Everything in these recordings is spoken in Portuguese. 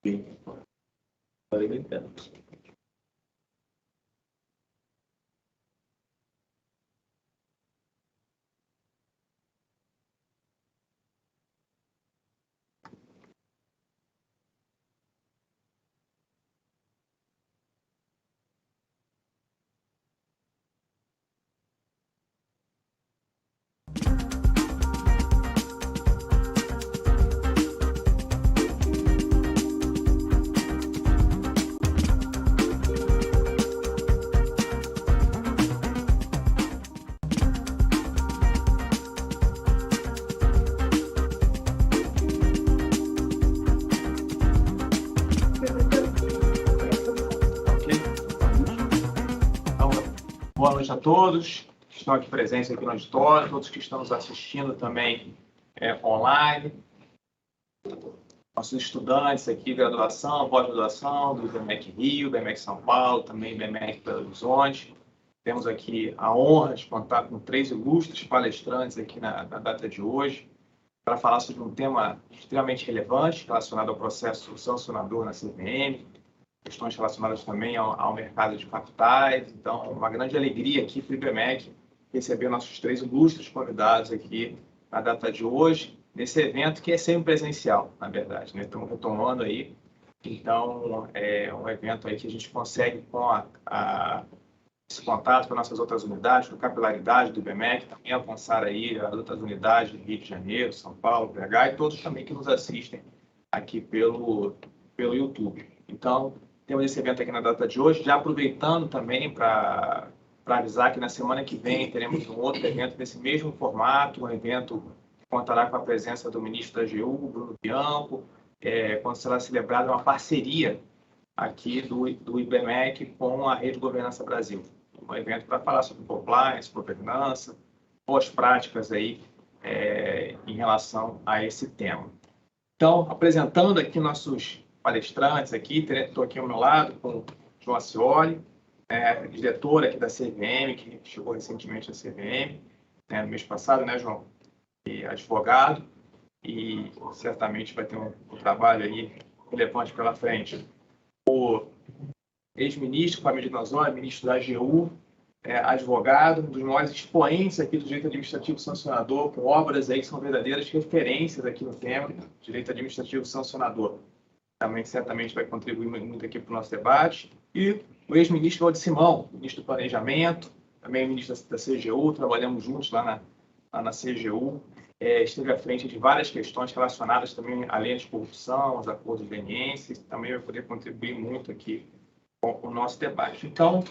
Sim. Boa noite a todos que estão aqui presentes aqui no auditório, todos que estão nos assistindo também online, nossos estudantes aqui, graduação, pós-graduação, do IBMEC Rio, IBMEC São Paulo, também IBMEC Belo Horizonte. Temos aqui a honra de contar com 3 ilustres palestrantes aqui na data de hoje, para falar sobre um tema extremamente relevante relacionado ao processo sancionador na CVM, questões relacionadas também ao mercado de capitais. Então, uma grande alegria aqui para o IBMEC receber nossos 3 ilustres convidados aqui na data de hoje, nesse evento que é semipresencial, na verdade, né? Estamos retomando aí. Então, é um evento aí que a gente consegue, com esse contato com nossas outras unidades, com a capilaridade do IBMEC, também alcançar aí as outras unidades de Rio de Janeiro, São Paulo, BH, e todos também que nos assistem aqui pelo YouTube. Então, temos esse evento aqui na data de hoje, já aproveitando também para avisar que na semana que vem teremos um outro evento nesse mesmo formato, um evento que contará com a presença do ministro da AGU, Bruno Bianco, quando será celebrada uma parceria aqui do IBMEC com a Rede Governança Brasil. Um evento para falar sobre compliance, governança, boas práticas aí em relação a esse tema. Então, apresentando aqui nossos palestrantes aqui, estou aqui ao meu lado com o João Acioli, diretor aqui da CVM, que chegou recentemente à CVM, no mês passado, né, João? E advogado, e certamente vai ter um trabalho aí relevante pela frente. O ex-ministro Fábio Osório, ministro da AGU, advogado, um dos maiores expoentes aqui do direito administrativo sancionador, com obras aí que são verdadeiras referências aqui no tema, direito administrativo sancionador. Também certamente vai contribuir muito aqui para o nosso debate. E o ex-ministro Valdir Simão, ministro do Planejamento, também ministro da CGU, trabalhamos juntos lá na CGU, esteve à frente de várias questões relacionadas também à lei anticorrupção, aos acordos lenienses, também vai poder contribuir muito aqui com o nosso debate. Então,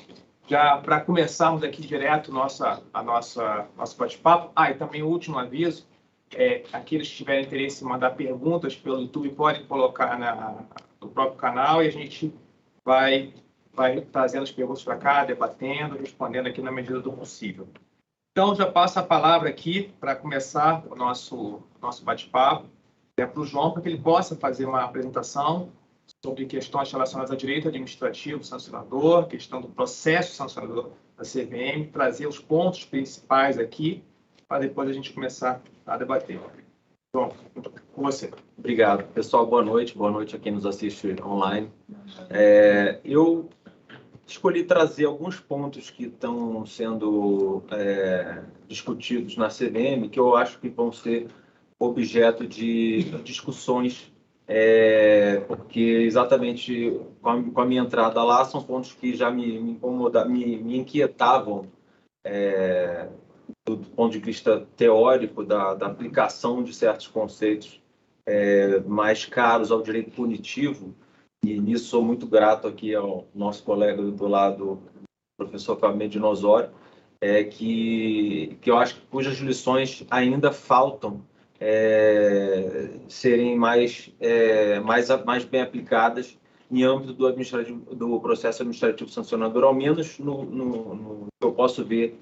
já para começarmos aqui direto nosso bate-papo, e também o último aviso, aqueles que tiverem interesse em mandar perguntas pelo YouTube podem colocar no próprio canal e a gente vai trazendo as perguntas para cá, debatendo, respondendo aqui na medida do possível. Então, já passo a palavra aqui para começar o nosso bate-papo para o João, para que ele possa fazer uma apresentação sobre questões relacionadas ao direito administrativo sancionador, questão do processo sancionador da CVM, trazer os pontos principais aqui, para depois a gente começar a debater. João, com você. Obrigado. Pessoal, boa noite a quem nos assiste online. Eu escolhi trazer alguns pontos que estão sendo discutidos na CVM, que eu acho que vão ser objeto de discussões, porque exatamente com a minha entrada lá, são pontos que já me inquietavam do ponto de vista teórico da aplicação de certos conceitos mais caros ao direito punitivo, e nisso sou muito grato aqui ao nosso colega do lado, o professor Fábio Osório, que eu acho que cujas lições ainda faltam serem mais bem aplicadas em âmbito do processo administrativo sancionador, ao menos no que eu posso ver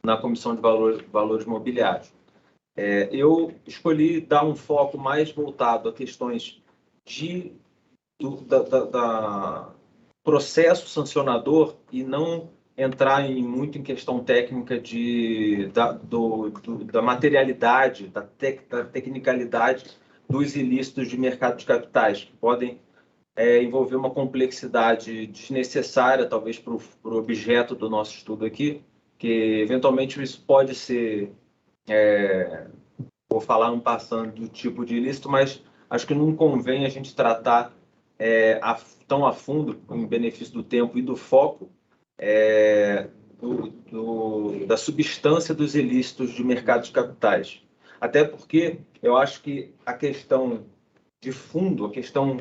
na Comissão de Valores Mobiliários. Eu escolhi dar um foco mais voltado a questões da processo sancionador e não entrar muito em questão técnica da materialidade, da tecnicalidade dos ilícitos de mercado de capitais, que podem envolver uma complexidade desnecessária, talvez, para o objeto do nosso estudo aqui, que eventualmente isso pode ser, vou falar um passando do tipo de ilícito, mas acho que não convém a gente tratar tão a fundo, em benefício do tempo e do foco, da substância dos ilícitos de mercado de capitais. Até porque eu acho que a questão de fundo, a questão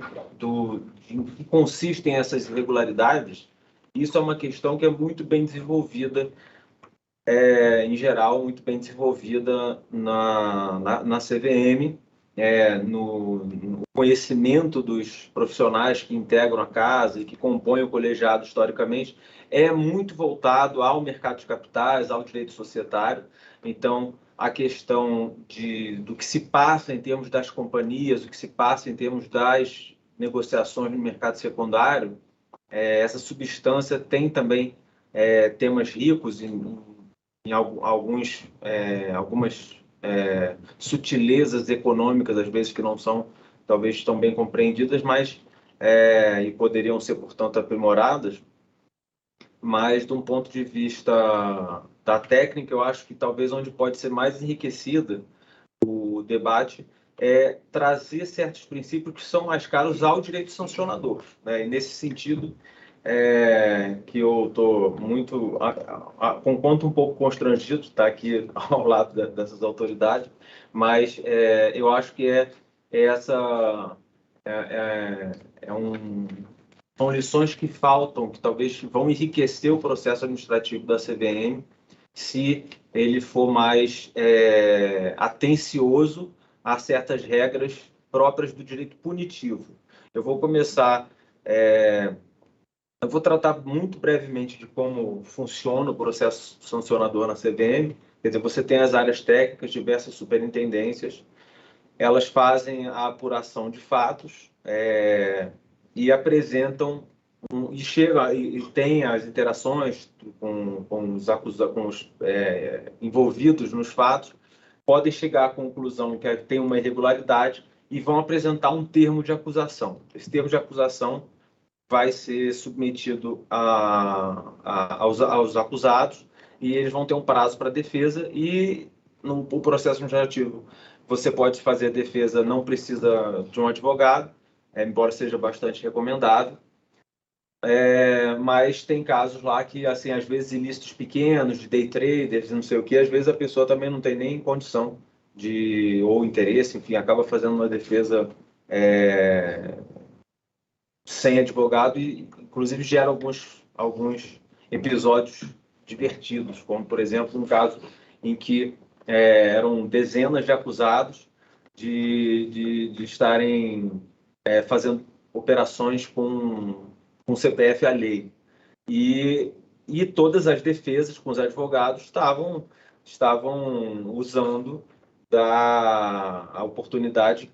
em que consistem essas irregularidades, isso é uma questão que é muito bem desenvolvida, em geral, muito bem desenvolvida na CVM, no conhecimento dos profissionais que integram a casa e que compõem o colegiado historicamente, é muito voltado ao mercado de capitais, ao direito societário. Então, a questão do que se passa em termos das companhias, o que se passa em termos das negociações no mercado secundário, essa substância tem também temas ricos em algumas sutilezas econômicas, às vezes que não são, talvez, tão bem compreendidas, mas e poderiam ser, portanto, aprimoradas. Mas, de um ponto de vista da técnica, eu acho que talvez onde pode ser mais enriquecida o debate é trazer certos princípios que são mais caros ao direito sancionador, né? E nesse sentido, que eu estou muito, conquanto um pouco constrangido de estar aqui ao lado dessas autoridades, mas eu acho que são lições que faltam, que talvez vão enriquecer o processo administrativo da CVM, se ele for mais atencioso a certas regras próprias do direito punitivo. Eu vou começar... eu vou tratar muito brevemente de como funciona o processo sancionador na CVM. Quer dizer, você tem as áreas técnicas, diversas superintendências, elas fazem a apuração de fatos e apresentam e tem as interações com os envolvidos nos fatos, podem chegar à conclusão que tem uma irregularidade e vão apresentar um termo de acusação. Esse termo de acusação vai ser submetido aos acusados e eles vão ter um prazo para defesa e no processo administrativo você pode fazer a defesa, não precisa de um advogado, embora seja bastante recomendável. Mas tem casos lá que, assim, às vezes ilícitos pequenos, de day traders, não sei o que, às vezes a pessoa também não tem nem condição ou interesse, enfim, acaba fazendo uma defesa sem advogado e, inclusive, gera alguns episódios divertidos, como, por exemplo, um caso em que eram dezenas de acusados de estarem fazendo operações com CPF alheio. E todas as defesas com os advogados estavam usando a oportunidade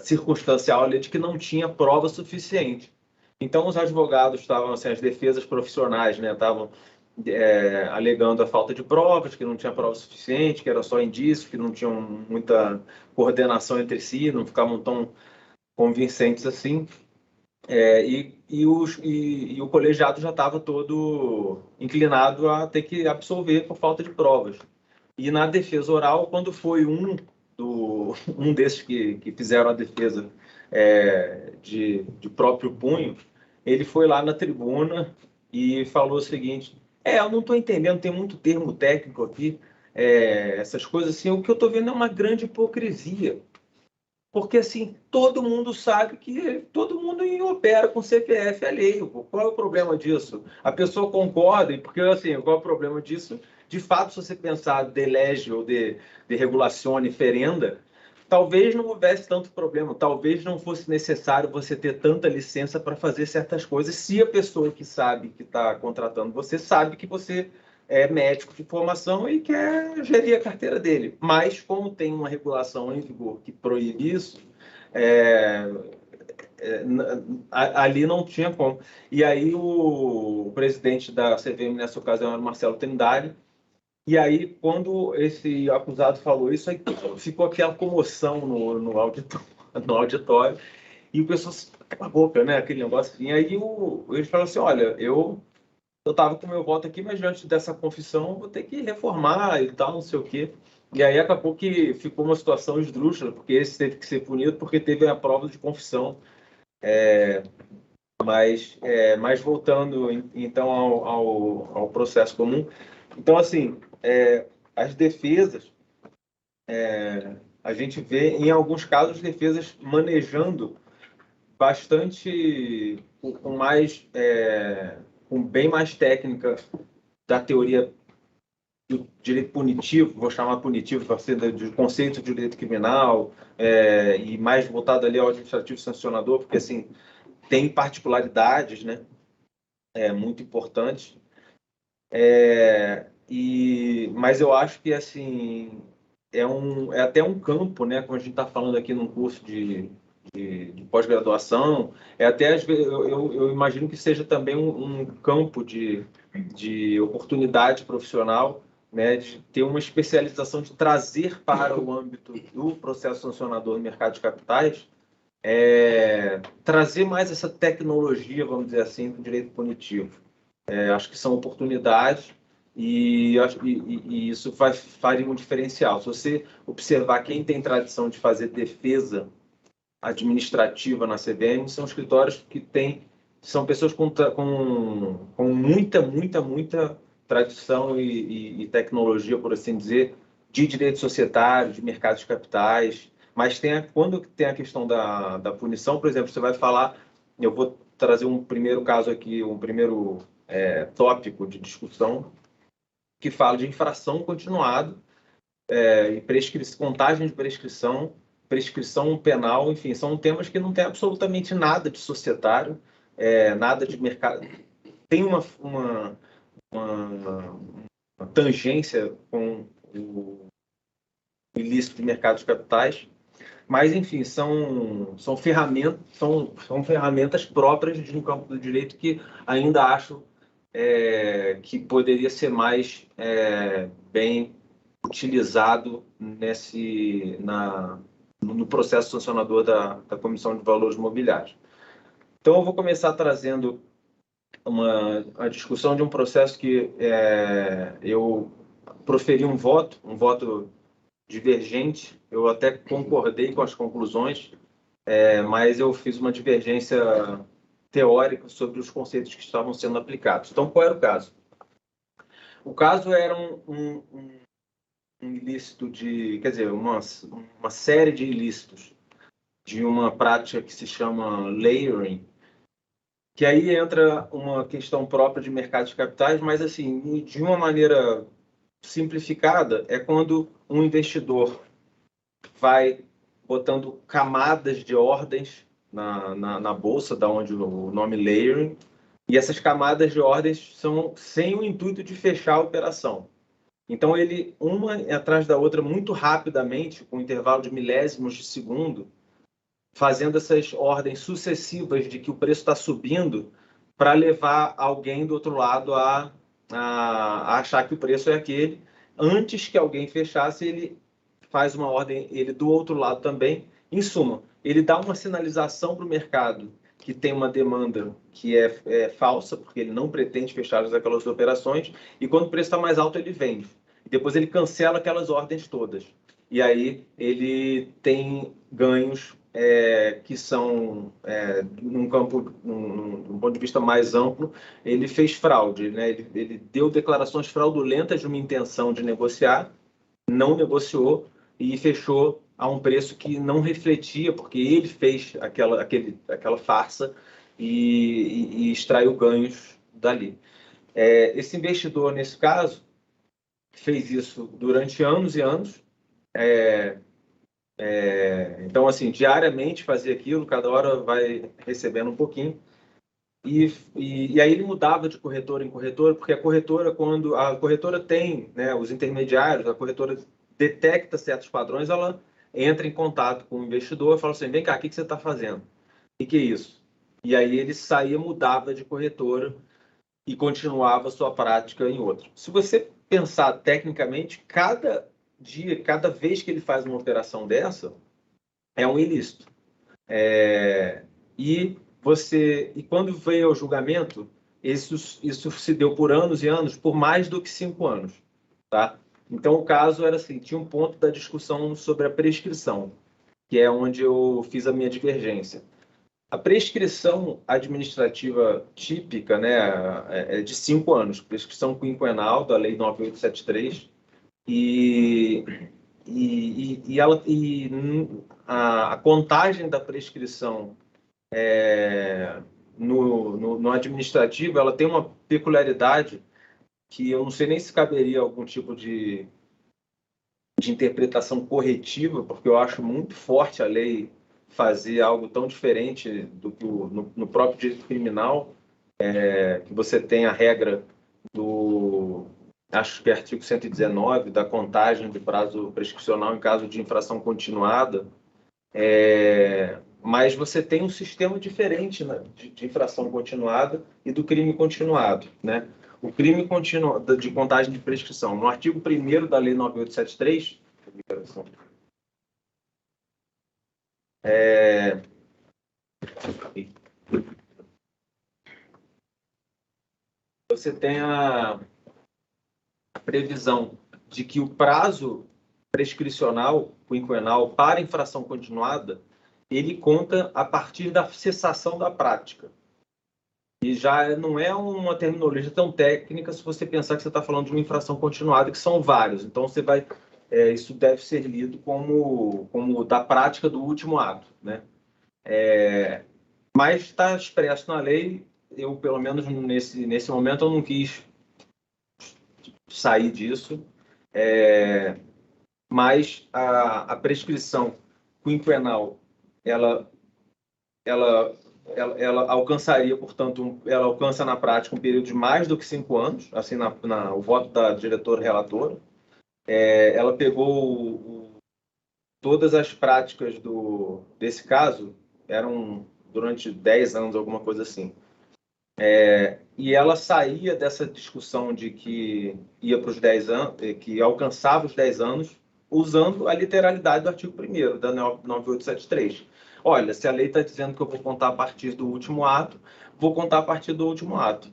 circunstancial de que não tinha prova suficiente. Então, os advogados estavam, assim, as defesas profissionais, né, estavam alegando a falta de provas, que não tinha prova suficiente, que era só indício, que não tinham muita coordenação entre si, não ficavam tão convincentes assim. E o colegiado já estava todo inclinado a ter que absolver por falta de provas. E na defesa oral, quando foi um desses que fizeram a defesa de próprio punho, ele foi lá na tribuna e falou o seguinte: eu não estou entendendo, tem muito termo técnico aqui, essas coisas assim, o que eu estou vendo é uma grande hipocrisia. Porque, assim, todo mundo sabe que todo mundo opera com CPF alheio. Qual é o problema disso? A pessoa concorda, porque, assim, qual é o problema disso? De fato, se você pensar de lege ou de regulazione ferenda, talvez não houvesse tanto problema, talvez não fosse necessário você ter tanta licença para fazer certas coisas, se a pessoa que sabe que está contratando você sabe que você é médico de formação e quer gerir a carteira dele. Mas, como tem uma regulação em vigor que proíbe isso, ali não tinha como. E aí o presidente da CVM, nessa ocasião, era o Marcelo Trindade, E aí, quando esse acusado falou isso, aí ficou aquela comoção no auditório, e o pessoal se cala a boca, né? Aquele negócio assim. Aí ele falou assim: olha, eu estava com o meu voto aqui, mas diante dessa confissão, vou ter que reformar e tal, não sei o quê. E aí acabou que ficou uma situação esdrúxula, porque esse teve que ser punido porque teve a prova de confissão. Mas voltando então ao processo comum, então assim, as defesas, a gente vê em alguns casos defesas manejando bastante com mais com bem mais técnica da teoria do direito punitivo, vou chamar punitivo para ser do conceito de direito criminal, e mais voltado ali ao administrativo sancionador, porque assim tem particularidades, né? Muito importantes. Mas eu acho que assim é até um campo, né? Como a gente está falando aqui num curso de pós-graduação, até às vezes eu imagino que seja também um campo de oportunidade profissional, né? De ter uma especialização, de trazer para o âmbito do processo sancionador no mercado de capitais, trazer mais essa tecnologia, vamos dizer assim, do direito punitivo. Acho que são oportunidades e isso faria um diferencial. Se você observar quem tem tradição de fazer defesa administrativa na CVM, são escritórios que são pessoas com muita tradição e tecnologia, por assim dizer, de direito societário, de mercado de capitais. Mas quando tem a questão da punição, por exemplo, você vai falar, eu vou trazer um primeiro caso aqui, um primeiro tópico de discussão, que fala de infração continuada, e contagem de prescrição penal, enfim, são temas que não tem absolutamente nada de societário, nada de mercado. Tem uma tangência com o ilícito de mercado de capitais, mas, enfim, são ferramentas próprias de um campo do direito que ainda acho que poderia ser mais bem utilizado no processo sancionador da Comissão de Valores Mobiliários. Então, eu vou começar trazendo a discussão de um processo que eu proferi um voto divergente. Eu até concordei com as conclusões, mas eu fiz uma divergência teórica sobre os conceitos que estavam sendo aplicados. Então, qual era o caso? O caso era um ilícito quer dizer, uma série de ilícitos de uma prática que se chama layering, que aí entra uma questão própria de mercado de capitais, mas assim, de uma maneira simplificada, é quando um investidor vai botando camadas de ordens na bolsa, da onde o nome layering, e essas camadas de ordens são sem o intuito de fechar a operação. Então, ele, uma atrás da outra, muito rapidamente, com um intervalo de milésimos de segundo, fazendo essas ordens sucessivas de que o preço está subindo, para levar alguém do outro lado a achar que o preço é aquele. Antes que alguém fechasse, ele faz uma ordem, ele do outro lado também. Em suma, ele dá uma sinalização para o mercado que tem uma demanda que é falsa, porque ele não pretende fechar aquelas operações, e quando o preço está mais alto, ele vende. E depois ele cancela aquelas ordens todas. E aí ele tem ganhos que são, num ponto de vista mais amplo, ele fez fraude, né? Ele deu declarações fraudulentas de uma intenção de negociar, não negociou e fechou a um preço que não refletia, porque ele fez aquela farsa e extraiu ganhos dali. Esse investidor, nesse caso, fez isso durante anos e anos. Então, assim, diariamente fazia aquilo, cada hora vai recebendo um pouquinho. E aí ele mudava de corretora em corretora, porque a corretora tem, né, os intermediários, a corretora detecta certos padrões, ela entra em contato com o investidor e fala assim: vem cá, o que você está fazendo? O que é isso? E aí ele saía, mudava de corretora e continuava a sua prática em outra. Se você pensar tecnicamente, cada dia, cada vez que ele faz uma operação dessa, é um ilícito. E quando veio ao julgamento, isso se deu por anos e anos, por mais do que 5 anos, tá? Então, o caso era assim, tinha um ponto da discussão sobre a prescrição, que é onde eu fiz a minha divergência. A prescrição administrativa típica, né, é de 5 anos, prescrição quinquenal da Lei 9873, a contagem da prescrição no administrativo, ela tem uma peculiaridade que eu não sei nem se caberia algum tipo de interpretação corretiva, porque eu acho muito forte a lei fazer algo tão diferente do que no próprio direito criminal, que você tem a regra acho que é artigo 119, da contagem de prazo prescricional em caso de infração continuada, mas você tem um sistema diferente, né, de infração continuada e do crime continuado, né? O crime de contagem de prescrição, no artigo 1º da Lei 9873, você tem a previsão de que o prazo prescricional quinquenal para infração continuada, ele conta a partir da cessação da prática. E já não é uma terminologia tão técnica se você pensar que você está falando de uma infração continuada, que são vários. Então, isso deve ser lido como da prática do último ato, né? Mas está expresso na lei, eu, pelo menos nesse momento, eu não quis sair disso, mas a prescrição quinquenal, ela alcançaria, portanto, ela alcança na prática um período de mais do que 5 anos, assim, o voto da diretora relatora. Ela pegou todas as práticas desse caso, eram durante 10 anos, alguma coisa assim. E ela saía dessa discussão de que ia para os 10 anos, que alcançava os 10 anos, usando a literalidade do artigo 1º da 9873. Olha, se a lei está dizendo que eu vou contar a partir do último ato, vou contar a partir do último ato.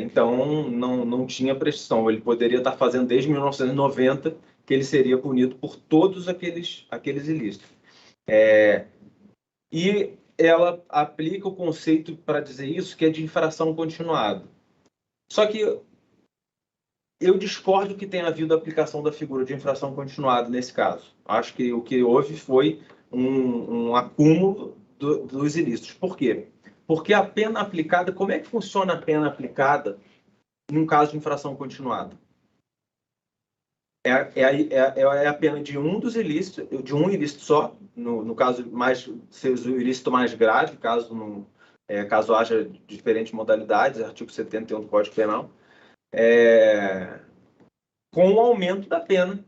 Então, não tinha prescrição. Ele poderia estar fazendo desde 1990 que ele seria punido por todos aqueles ilícitos. E ela aplica o conceito para dizer isso, que é de infração continuada. Só que eu discordo que tenha havido a aplicação da figura de infração continuada nesse caso. Acho que o que houve foi um acúmulo dos ilícitos. Por quê? Porque a pena aplicada, como é que funciona a pena aplicada num caso de infração continuada? É a pena de um dos ilícitos, de um ilícito só, no caso o ilícito mais grave, caso haja diferentes modalidades, artigo 71 do Código Penal, com o aumento da pena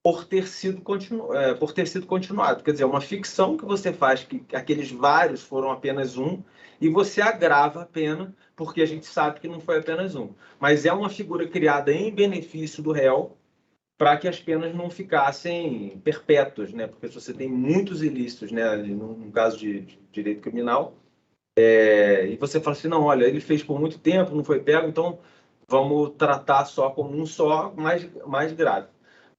por ter sido continuado. Quer dizer, uma ficção que você faz, que aqueles vários foram apenas um, e você agrava a pena, porque a gente sabe que não foi apenas um. Mas é uma figura criada em benefício do réu, para que as penas não ficassem perpétuas, né? Porque se você tem muitos ilícitos, né, no caso de direito criminal, e você fala assim, não, olha, ele fez por muito tempo, não foi pego, então vamos tratar só como um só, mais grave.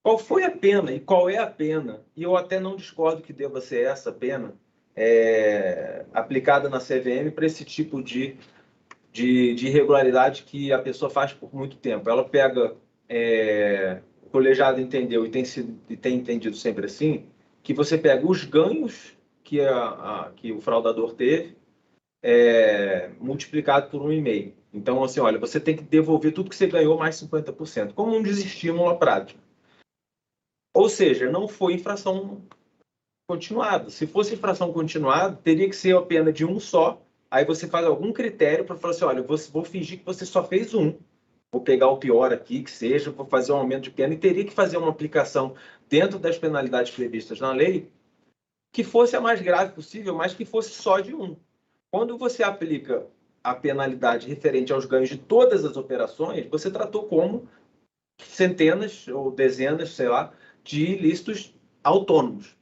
Qual foi a pena e qual é a pena? E eu até não discordo que deva ser essa pena aplicada na CVM para esse tipo de irregularidade que a pessoa faz por muito tempo. Ela pega... o colegiado entendeu e tem entendido sempre assim, que você pega os ganhos que o fraudador teve, multiplicado por 1,5. Então, assim, olha, você tem que devolver tudo que você ganhou mais 50%, como um desestímulo à prática. Ou seja, não foi infração continuada. Se fosse infração continuada, teria que ser a pena de um só, aí você faz algum critério para falar assim, olha, vou fingir que você só fez um, vou pegar o pior aqui, que seja, vou fazer um aumento de pena, e teria que fazer uma aplicação dentro das penalidades previstas na lei que fosse a mais grave possível, mas que fosse só de um. Quando você aplica a penalidade referente aos ganhos de todas as operações, você tratou como centenas ou dezenas, sei lá, de ilícitos autônomos.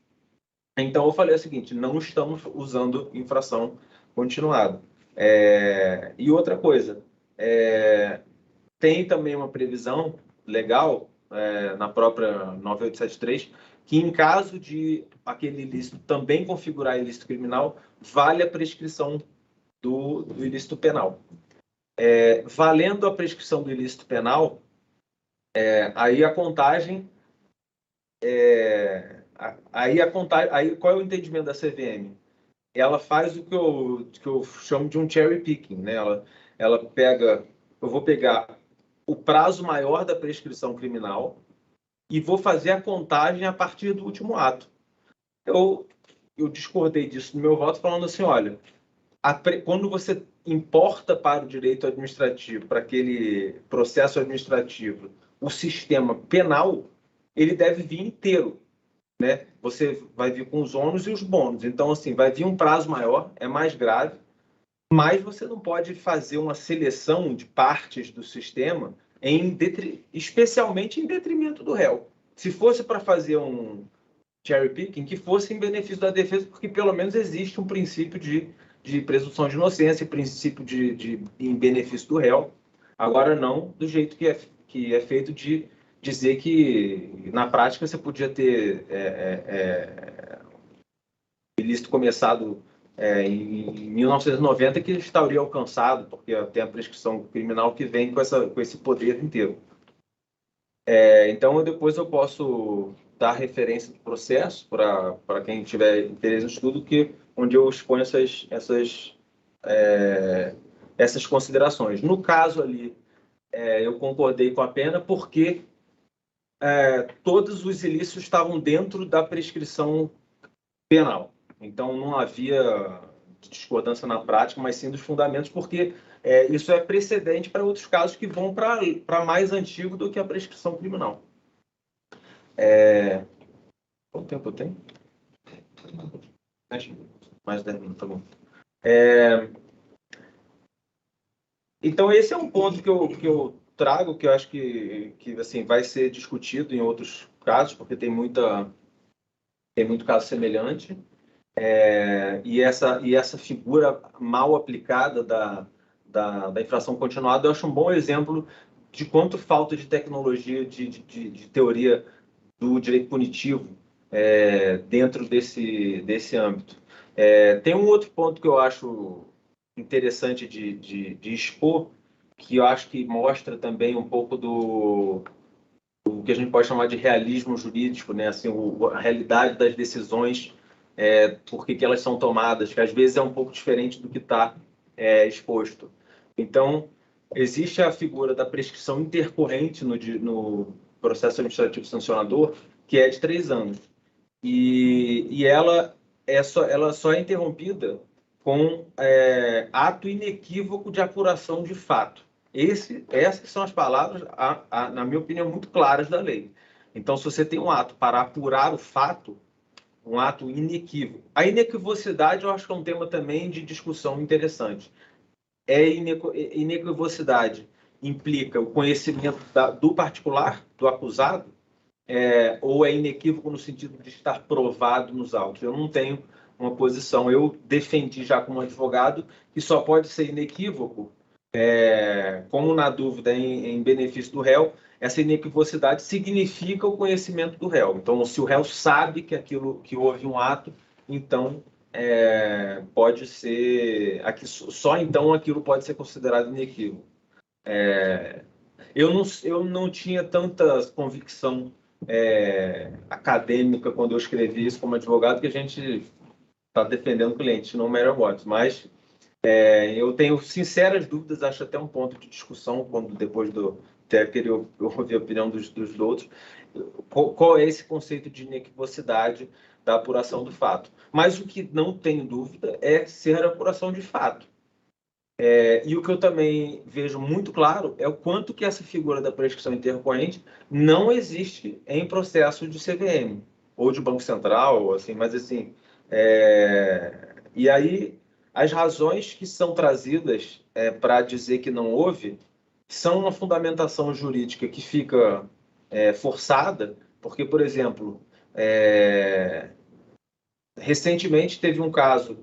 Então, eu falei o seguinte, não estamos usando infração continuada. E outra coisa, tem também uma previsão legal na própria 9873, que em caso de aquele ilícito também configurar ilícito criminal, vale a prescrição do ilícito penal. Valendo a prescrição do ilícito penal, aí a contagem aí qual é o entendimento da CVM? Ela faz o que eu chamo de um cherry picking, né? Ela pega, eu vou pegar o prazo maior da prescrição criminal e vou fazer a contagem a partir do último ato. Eu discordei disso no meu voto, falando assim, olha, quando você importa para o direito administrativo, para aquele processo administrativo, o sistema penal, ele deve vir inteiro, né? Você vai vir com os ônus e os bônus. Então, assim, vai vir um prazo maior, é mais grave, mas você não pode fazer uma seleção de partes do sistema, especialmente em detrimento do réu. Se fosse para fazer um cherry picking, que fosse em benefício da defesa, porque pelo menos existe um princípio de presunção de inocência, princípio em benefício do réu. Agora não do jeito que é feito de dizer que na prática você podia ter ilícito começado em 1990 que estaria alcançado, porque tem a prescrição criminal que vem com esse poder inteiro. Então, depois eu posso dar referência do processo para quem tiver interesse no estudo, onde eu exponho essas considerações. No caso ali, eu concordei com a pena porque todos os ilícitos estavam dentro da prescrição penal. Então, não havia discordância na prática, mas sim dos fundamentos, porque isso é precedente para outros casos que vão para mais antigo do que a prescrição criminal. Quanto tempo eu tenho? Mais 10 minutos, tá bom. Então, esse é um ponto que eu trago, que eu acho que assim, vai ser discutido em outros casos, porque tem muito caso semelhante. E essa figura mal aplicada da infração continuada, eu acho um bom exemplo de quanto falta de tecnologia, de teoria do direito punitivo dentro desse âmbito. Tem um outro ponto que eu acho interessante de expor, que eu acho que mostra também um pouco do que a gente pode chamar de realismo jurídico, né? Assim, a realidade das decisões, por que elas são tomadas, que às vezes é um pouco diferente do que está exposto. Então, existe a figura da prescrição intercorrente no processo administrativo sancionador, que é de 3 anos. E ela só é interrompida com ato inequívoco de apuração de fato. Essas são as palavras, na minha opinião, muito claras da lei. Então, se você tem um ato para apurar o fato, um ato inequívoco. A inequivocidade, eu acho que é um tema também de discussão interessante. Inequivocidade implica o conhecimento do particular, do acusado, ou é inequívoco no sentido de estar provado nos autos? Eu não tenho uma posição. Eu defendi já como advogado que só pode ser inequívoco, como na dúvida em benefício do réu, essa inequivocidade significa o conhecimento do réu. Então, se o réu sabe que houve um ato, então pode ser só então aquilo pode ser considerado inequívoco. Eu não tinha tanta convicção acadêmica quando eu escrevi isso como advogado, que a gente está defendendo o cliente, não matter what. Mas eu tenho sinceras dúvidas, acho até um ponto de discussão, quando depois do Tecker eu ouvi a opinião dos outros, qual é esse conceito de inequivocidade da apuração do fato. Mas o que não tenho dúvida é ser a apuração de fato. E o que eu também vejo muito claro é o quanto que essa figura da prescrição intercorrente não existe em processo de CVM ou de Banco Central, assim, mas assim, e aí as razões que são trazidas para dizer que não houve são uma fundamentação jurídica que fica forçada, porque, por exemplo, recentemente teve um caso,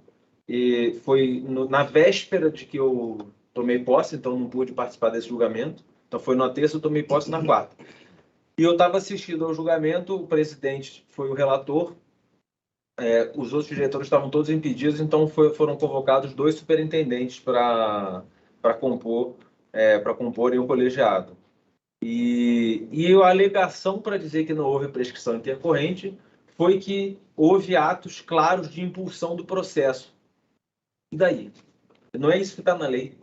e foi na véspera de que eu tomei posse, então não pude participar desse julgamento, então foi na terça, eu tomei posse na quarta. E eu estava assistindo ao julgamento, o presidente foi o relator, os outros diretores estavam todos impedidos, então foram convocados 2 superintendentes para comporem o colegiado. E a alegação para dizer que não houve prescrição intercorrente foi que houve atos claros de impulsão do processo. E daí? Não é isso que está na lei.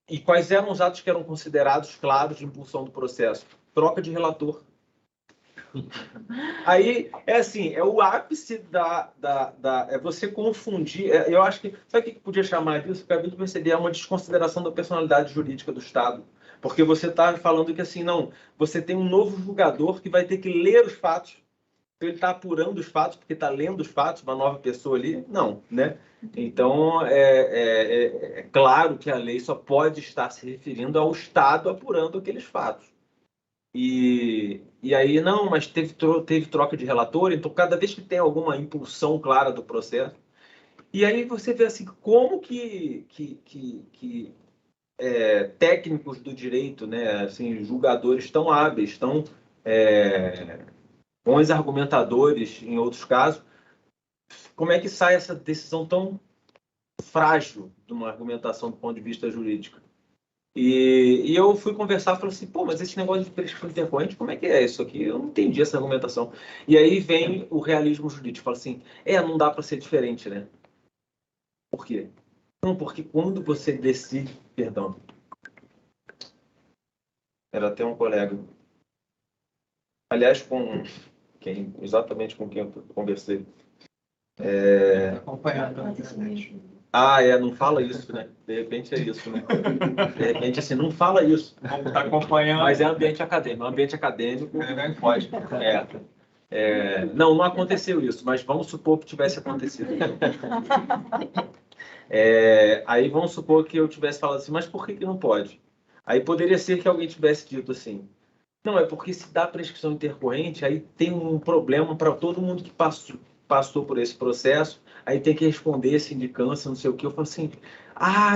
E quais eram os atos que eram considerados claros de impulsão do processo? Troca de relator. Aí, assim, é o ápice é você confundir. Eu acho que. Sabe o que podia chamar disso? Que a gente perceber é uma desconsideração da personalidade jurídica do Estado. Porque você está falando que, assim, não, você tem um novo julgador que vai ter que ler os fatos. Então, ele está apurando os fatos, porque está lendo os fatos, uma nova pessoa ali. Não, né? Então, é claro que a lei só pode estar se referindo ao Estado apurando aqueles fatos. E aí, não, mas teve troca de relator, então cada vez que tem alguma impulsão clara do processo. E aí você vê assim, como que técnicos do direito, né, assim, julgadores tão hábeis, tão bons argumentadores em outros casos, como é que sai essa decisão tão frágil de uma argumentação do ponto de vista jurídico? E eu fui conversar e falei assim, pô, mas esse negócio de prescrição intercorrente, como é que é isso aqui? Eu não entendi essa argumentação. E aí vem o realismo jurídico, fala assim, não dá para ser diferente, né? Por quê? Não, porque quando você decide, perdão, era até um colega, aliás, exatamente com quem eu conversei. Acompanhando na internet. Não fala isso, né? De repente é isso, né? De repente, assim, não fala isso. Está acompanhando. Mas é ambiente acadêmico. Ambiente acadêmico pode. Não aconteceu isso, mas vamos supor que tivesse acontecido. Aí vamos supor que eu tivesse falado assim, mas por que não pode? Aí poderia ser que alguém tivesse dito assim, não, é porque se dá prescrição intercorrente, aí tem um problema para todo mundo que passou por esse processo, aí tem que responder sindicância, não sei o que. Eu falo assim,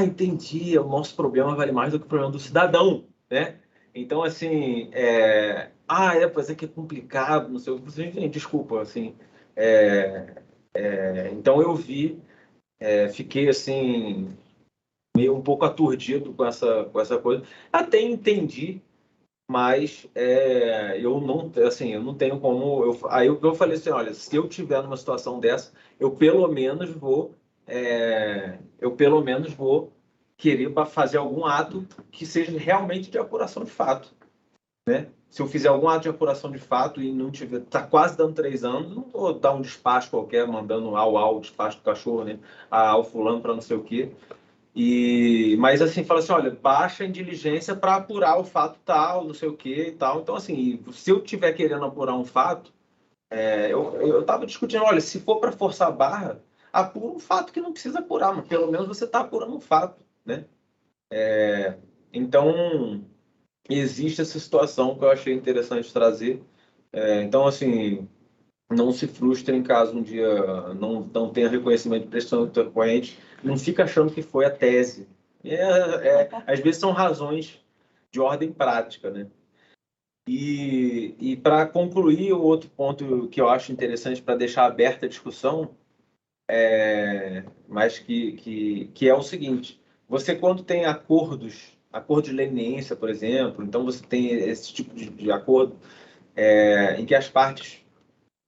entendi, o nosso problema vale mais do que o problema do cidadão, né? Então, assim, pois é que é complicado, não sei o que. Gente, desculpa, assim. Então, eu fiquei, assim, meio um pouco aturdido com essa coisa. Até entendi, mas eu não tenho como. Aí eu falei assim, olha, se eu tiver numa situação dessa, eu pelo menos vou querer fazer algum ato que seja realmente de apuração de fato, né? Se eu fizer algum ato de apuração de fato e não tiver, tá quase dando 3 anos, não vou dar um despacho qualquer, mandando ao despacho do cachorro, né? Ao fulano para não sei o quê. Mas assim, fala assim, olha, baixa em diligência para apurar o fato tal, não sei o que e tal. Então, assim, se eu tiver querendo apurar um fato, eu estava discutindo, olha, se for para forçar a barra, apura um fato que não precisa apurar, mas pelo menos você está apurando um fato, né? Então, existe essa situação que eu achei interessante trazer. Então, assim, não se frustrem caso um dia não tenha reconhecimento de prescrição intercorrente, não fica achando que foi a tese. Às vezes são razões de ordem prática, né? E para concluir, o outro ponto que eu acho interessante para deixar aberta a discussão, mas que é o seguinte, você quando tem acordo de leniência, por exemplo, então você tem esse tipo de acordo em que as partes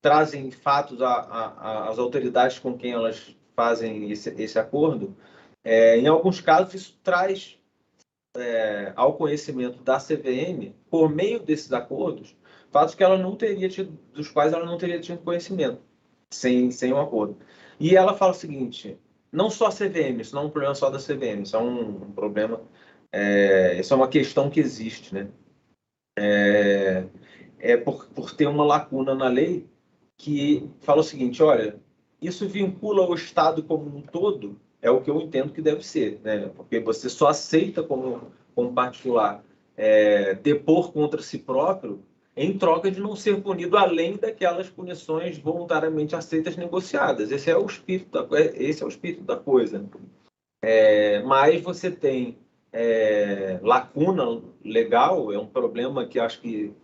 trazem fatos às autoridades com quem elas fazem esse acordo, em alguns casos isso traz ao conhecimento da CVM, por meio desses acordos, fatos que ela não teria tido, dos quais ela não teria tido conhecimento, sem um acordo. E ela fala o seguinte, não só a CVM, isso não é um problema só da CVM, isso é um problema, isso é uma questão que existe, né? Por ter uma lacuna na lei que fala o seguinte, olha, isso vincula o Estado como um todo, é o que eu entendo que deve ser, né? Porque você só aceita como particular depor contra si próprio em troca de não ser punido além daquelas punições voluntariamente aceitas negociadas. Esse é o espírito da coisa. Mas você tem lacuna legal, é um problema que acho que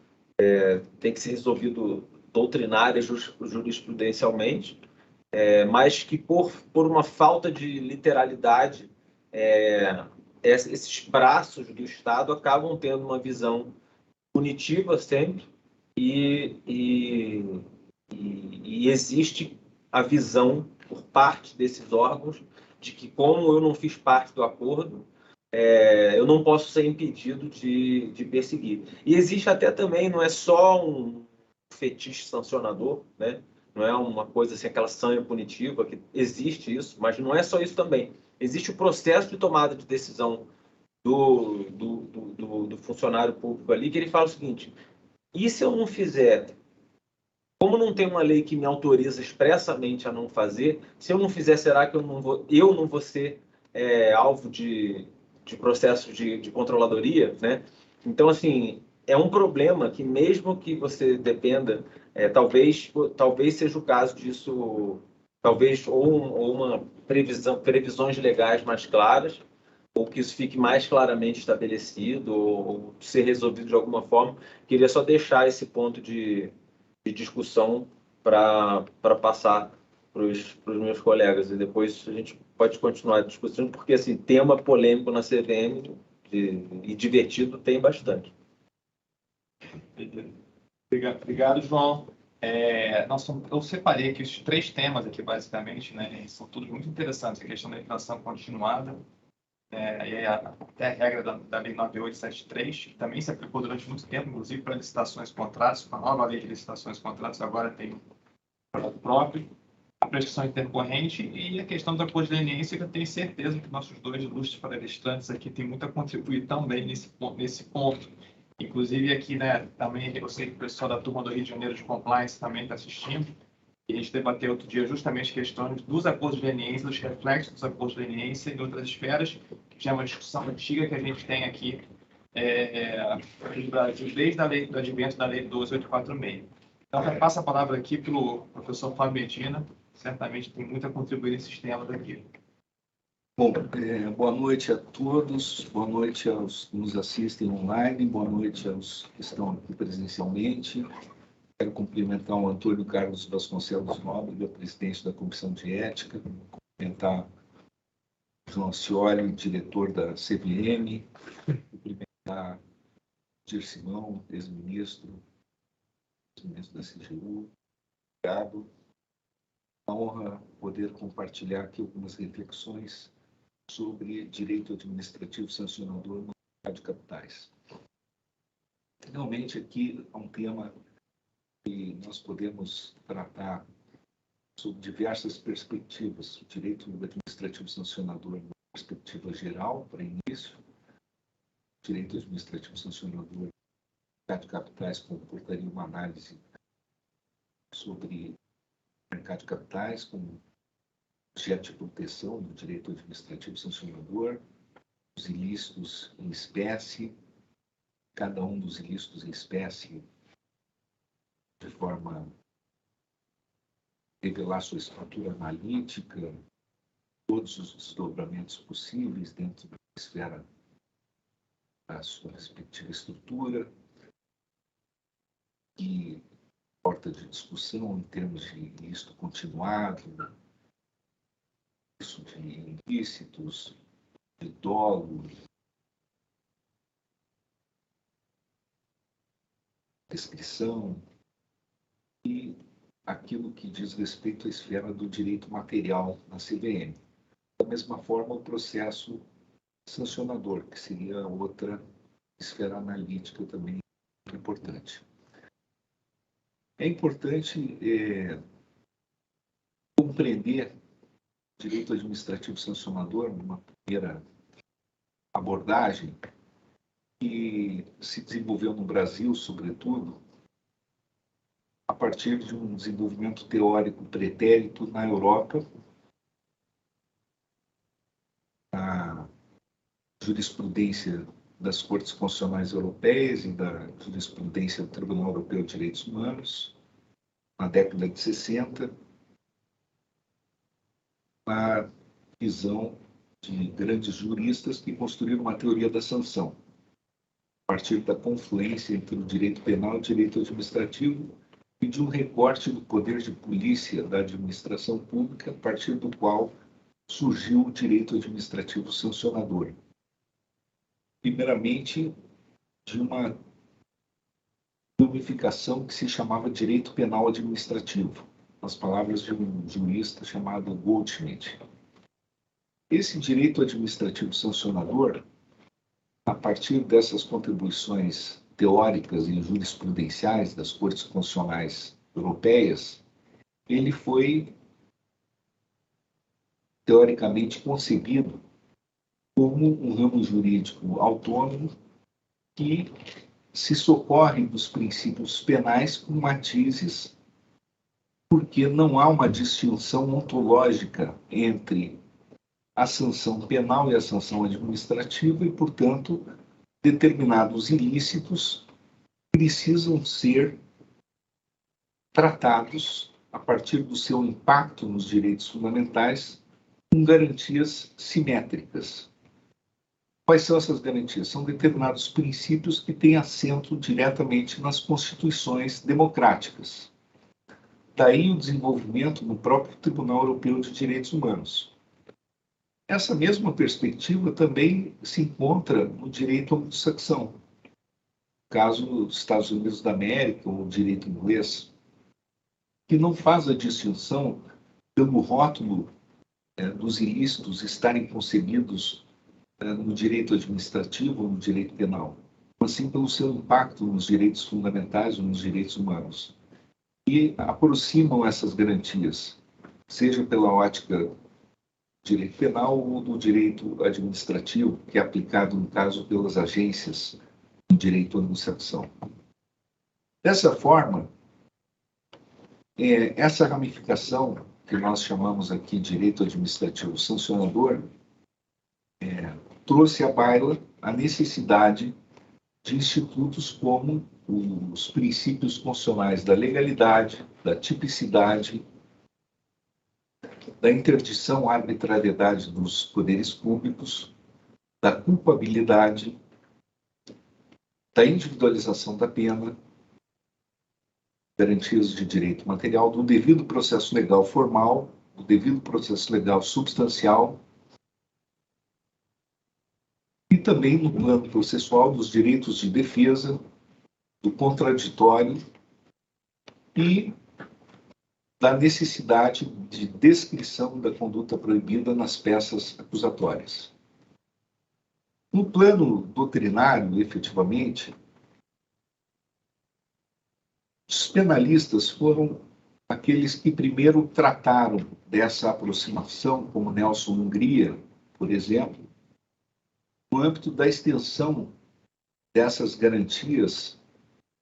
tem que ser resolvido doutrinária e jurisprudencialmente, mas que por uma falta de literalidade, esses braços do Estado acabam tendo uma visão punitiva sempre, e existe a visão por parte desses órgãos de que, como eu não fiz parte do acordo, eu não posso ser impedido de perseguir. E existe até também, não é só um fetiche sancionador, né? Não é uma coisa assim, aquela sanha punitiva, que existe isso, mas não é só isso também. Existe o processo de tomada de decisão do funcionário público ali, que ele fala o seguinte: e se eu não fizer? Como não tem uma lei que me autoriza expressamente a não fazer, se eu não fizer, será que eu não vou ser alvo de processo de controladoria, né? Então, assim, é um problema que, mesmo que você dependa, talvez seja o caso disso, talvez ou uma previsões legais mais claras, ou que isso fique mais claramente estabelecido, ou ser resolvido de alguma forma. Queria só deixar esse ponto de discussão para passar para os meus colegas, e depois a gente pode continuar discutindo, porque assim, tema polêmico na CVM e divertido tem bastante. Obrigado, João. Eu separei aqui os 3 temas aqui, basicamente, né? São todos muito interessantes. A questão da inflação continuada, até a regra da Lei 9873, que também se aplicou durante muito tempo, inclusive para licitações e contratos. Com a nova lei de licitações e contratos, agora tem um próprio, a prescrição intercorrente e a questão da acordo de leniência, que eu tenho certeza que nossos 2 ilustres palestrantes aqui têm muito a contribuir também nesse ponto. Inclusive aqui, né, também eu sei que o pessoal da turma do Rio de Janeiro de Compliance também está assistindo, e a gente debateu outro dia justamente questões dos acordos de leniência, dos reflexos dos acordos de leniência e outras esferas, que já é uma discussão antiga que a gente tem aqui no Brasil, desde o advento da Lei 12846. Então, eu passo a palavra aqui para o professor Fábio Medina, certamente tem muito a contribuir nesses temas aqui. Bom, boa noite a todos, boa noite aos que nos assistem online, boa noite aos que estão aqui presencialmente. Quero cumprimentar o Antônio Carlos Vasconcelos Nóbrega, presidente da Comissão de Ética, cumprimentar o João Scioli, diretor da CVM, cumprimentar o Dir Simão, ex-ministro da CGU. Obrigado. É uma honra poder compartilhar aqui algumas reflexões sobre direito administrativo sancionador no mercado de capitais. Finalmente, aqui há um tema que nós podemos tratar sob diversas perspectivas. O direito administrativo sancionador, numa perspectiva geral, para início. O direito administrativo sancionador no mercado de capitais comportaria uma análise sobre o mercado de capitais como objeto de proteção do direito administrativo sancionador, os ilícitos em espécie, cada um dos ilícitos em espécie de forma a revelar sua estrutura analítica, todos os desdobramentos possíveis dentro da esfera da sua respectiva estrutura, e porta de discussão em termos de ilícito continuado, isso de ilícitos, de dolo, descrição, e aquilo que diz respeito à esfera do direito material na CVM. Da mesma forma, o processo sancionador, que seria outra esfera analítica também muito importante. É importante compreender o direito administrativo sancionador numa primeira abordagem que se desenvolveu no Brasil, sobretudo, a partir de um desenvolvimento teórico pretérito na Europa, na jurisprudência das Cortes Constitucionais Europeias e da jurisprudência do Tribunal Europeu de Direitos Humanos, na década de 60, na visão de grandes juristas que construíram uma teoria da sanção, a partir da confluência entre o direito penal e o direito administrativo e de um recorte do poder de polícia da administração pública, a partir do qual surgiu o direito administrativo sancionador. Primeiramente, de uma ramificação que se chamava direito penal administrativo, nas palavras de um jurista chamado Goldschmidt. Esse direito administrativo sancionador, a partir dessas contribuições teóricas e jurisprudenciais das Cortes Constitucionais Europeias, ele foi teoricamente concebido como um ramo jurídico autônomo que se socorre dos princípios penais com matizes, porque não há uma distinção ontológica entre a sanção penal e a sanção administrativa e, portanto, determinados ilícitos precisam ser tratados a partir do seu impacto nos direitos fundamentais com garantias simétricas. Quais são essas garantias? São determinados princípios que têm assento diretamente nas constituições democráticas. Daí o desenvolvimento no próprio Tribunal Europeu de Direitos Humanos. Essa mesma perspectiva também se encontra no direito anglo-saxão, no caso dos Estados Unidos da América, ou direito inglês, que não faz a distinção pelo rótulo dos ilícitos estarem concebidos no direito administrativo ou no direito penal, mas sim pelo seu impacto nos direitos fundamentais ou nos direitos humanos. E aproximam essas garantias, seja pela ótica do direito penal ou do direito administrativo, que é aplicado, no caso, pelas agências do direito anglo-saxão. Dessa forma, essa ramificação, que nós chamamos aqui de direito administrativo sancionador, trouxe à baila a necessidade de institutos como os princípios constitucionais da legalidade, da tipicidade, da interdição à arbitrariedade dos poderes públicos, da culpabilidade, da individualização da pena, garantias de direito material, do devido processo legal formal, do devido processo legal substancial, e também no plano processual dos direitos de defesa, do contraditório e da necessidade de descrição da conduta proibida nas peças acusatórias. No plano doutrinário, efetivamente, os penalistas foram aqueles que primeiro trataram dessa aproximação, como Nelson Hungria, por exemplo, no âmbito da extensão dessas garantias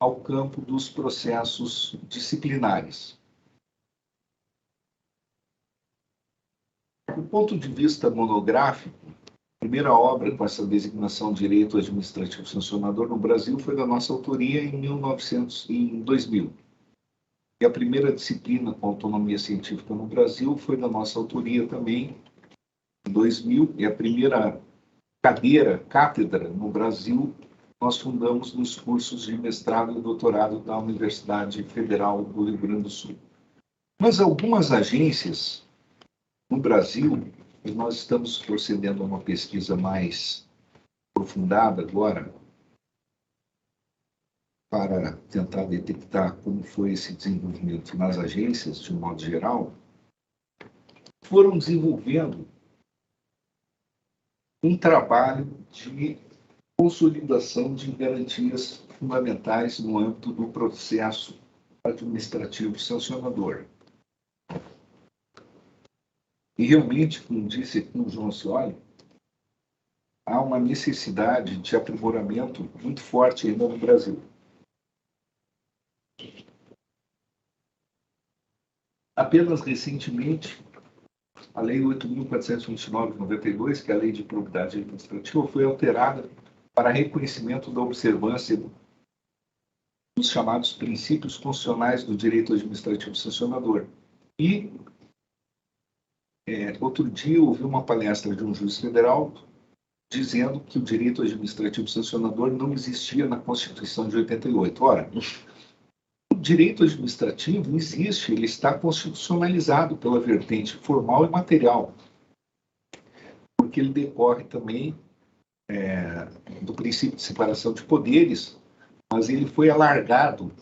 ao campo dos processos disciplinares. Do ponto de vista monográfico, a primeira obra com essa designação de direito administrativo sancionador no Brasil foi da nossa autoria em 2000. E a primeira disciplina com autonomia científica no Brasil foi da nossa autoria também em 2000, e a primeira cátedra no Brasil, nós fundamos nos cursos de mestrado e doutorado da Universidade Federal do Rio Grande do Sul. Mas algumas agências no Brasil, e nós estamos procedendo a uma pesquisa mais aprofundada agora, para tentar detectar como foi esse desenvolvimento nas agências, de um modo geral, foram desenvolvendo um trabalho de consolidação de garantias fundamentais no âmbito do processo administrativo sancionador. E realmente, como disse aqui o João Scioli, há uma necessidade de aprimoramento muito forte ainda no Brasil. Apenas recentemente, a Lei 8.429 de 92, que é a Lei de Probidade Administrativa, foi alterada para reconhecimento da observância dos chamados princípios constitucionais do direito administrativo sancionador. E, outro dia, eu ouvi uma palestra de um juiz federal dizendo que o direito administrativo sancionador não existia na Constituição de 88. Ora, o direito administrativo existe, ele está constitucionalizado pela vertente formal e material, porque ele decorre também do princípio de separação de poderes, mas ele foi alargado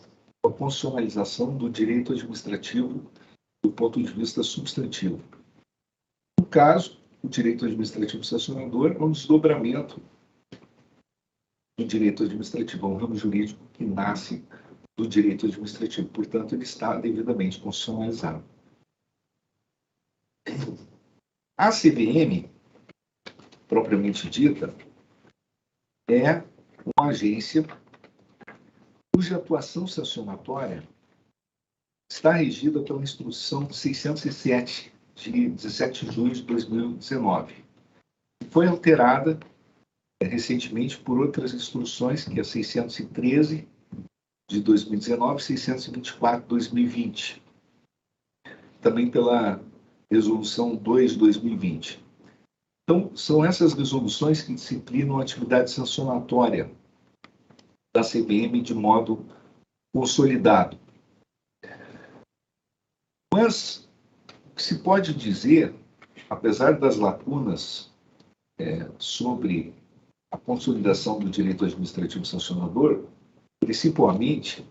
com a constitucionalização do direito administrativo do ponto de vista substantivo. No caso, o direito administrativo sancionador é um desdobramento do direito administrativo, é um ramo jurídico que nasce do direito administrativo. Portanto, ele está devidamente constitucionalizado. A CVM, propriamente dita, é uma agência cuja atuação sancionatória está regida pela Instrução 607, de 17 de julho de 2019. Foi alterada recentemente por outras instruções, que é a 613 de 2019 e 624 de 2020. Também pela Resolução 2 de 2020. Então, são essas resoluções que disciplinam a atividade sancionatória da CVM de modo consolidado. Mas o que se pode dizer, apesar das lacunas sobre a consolidação do direito administrativo sancionador, principalmente,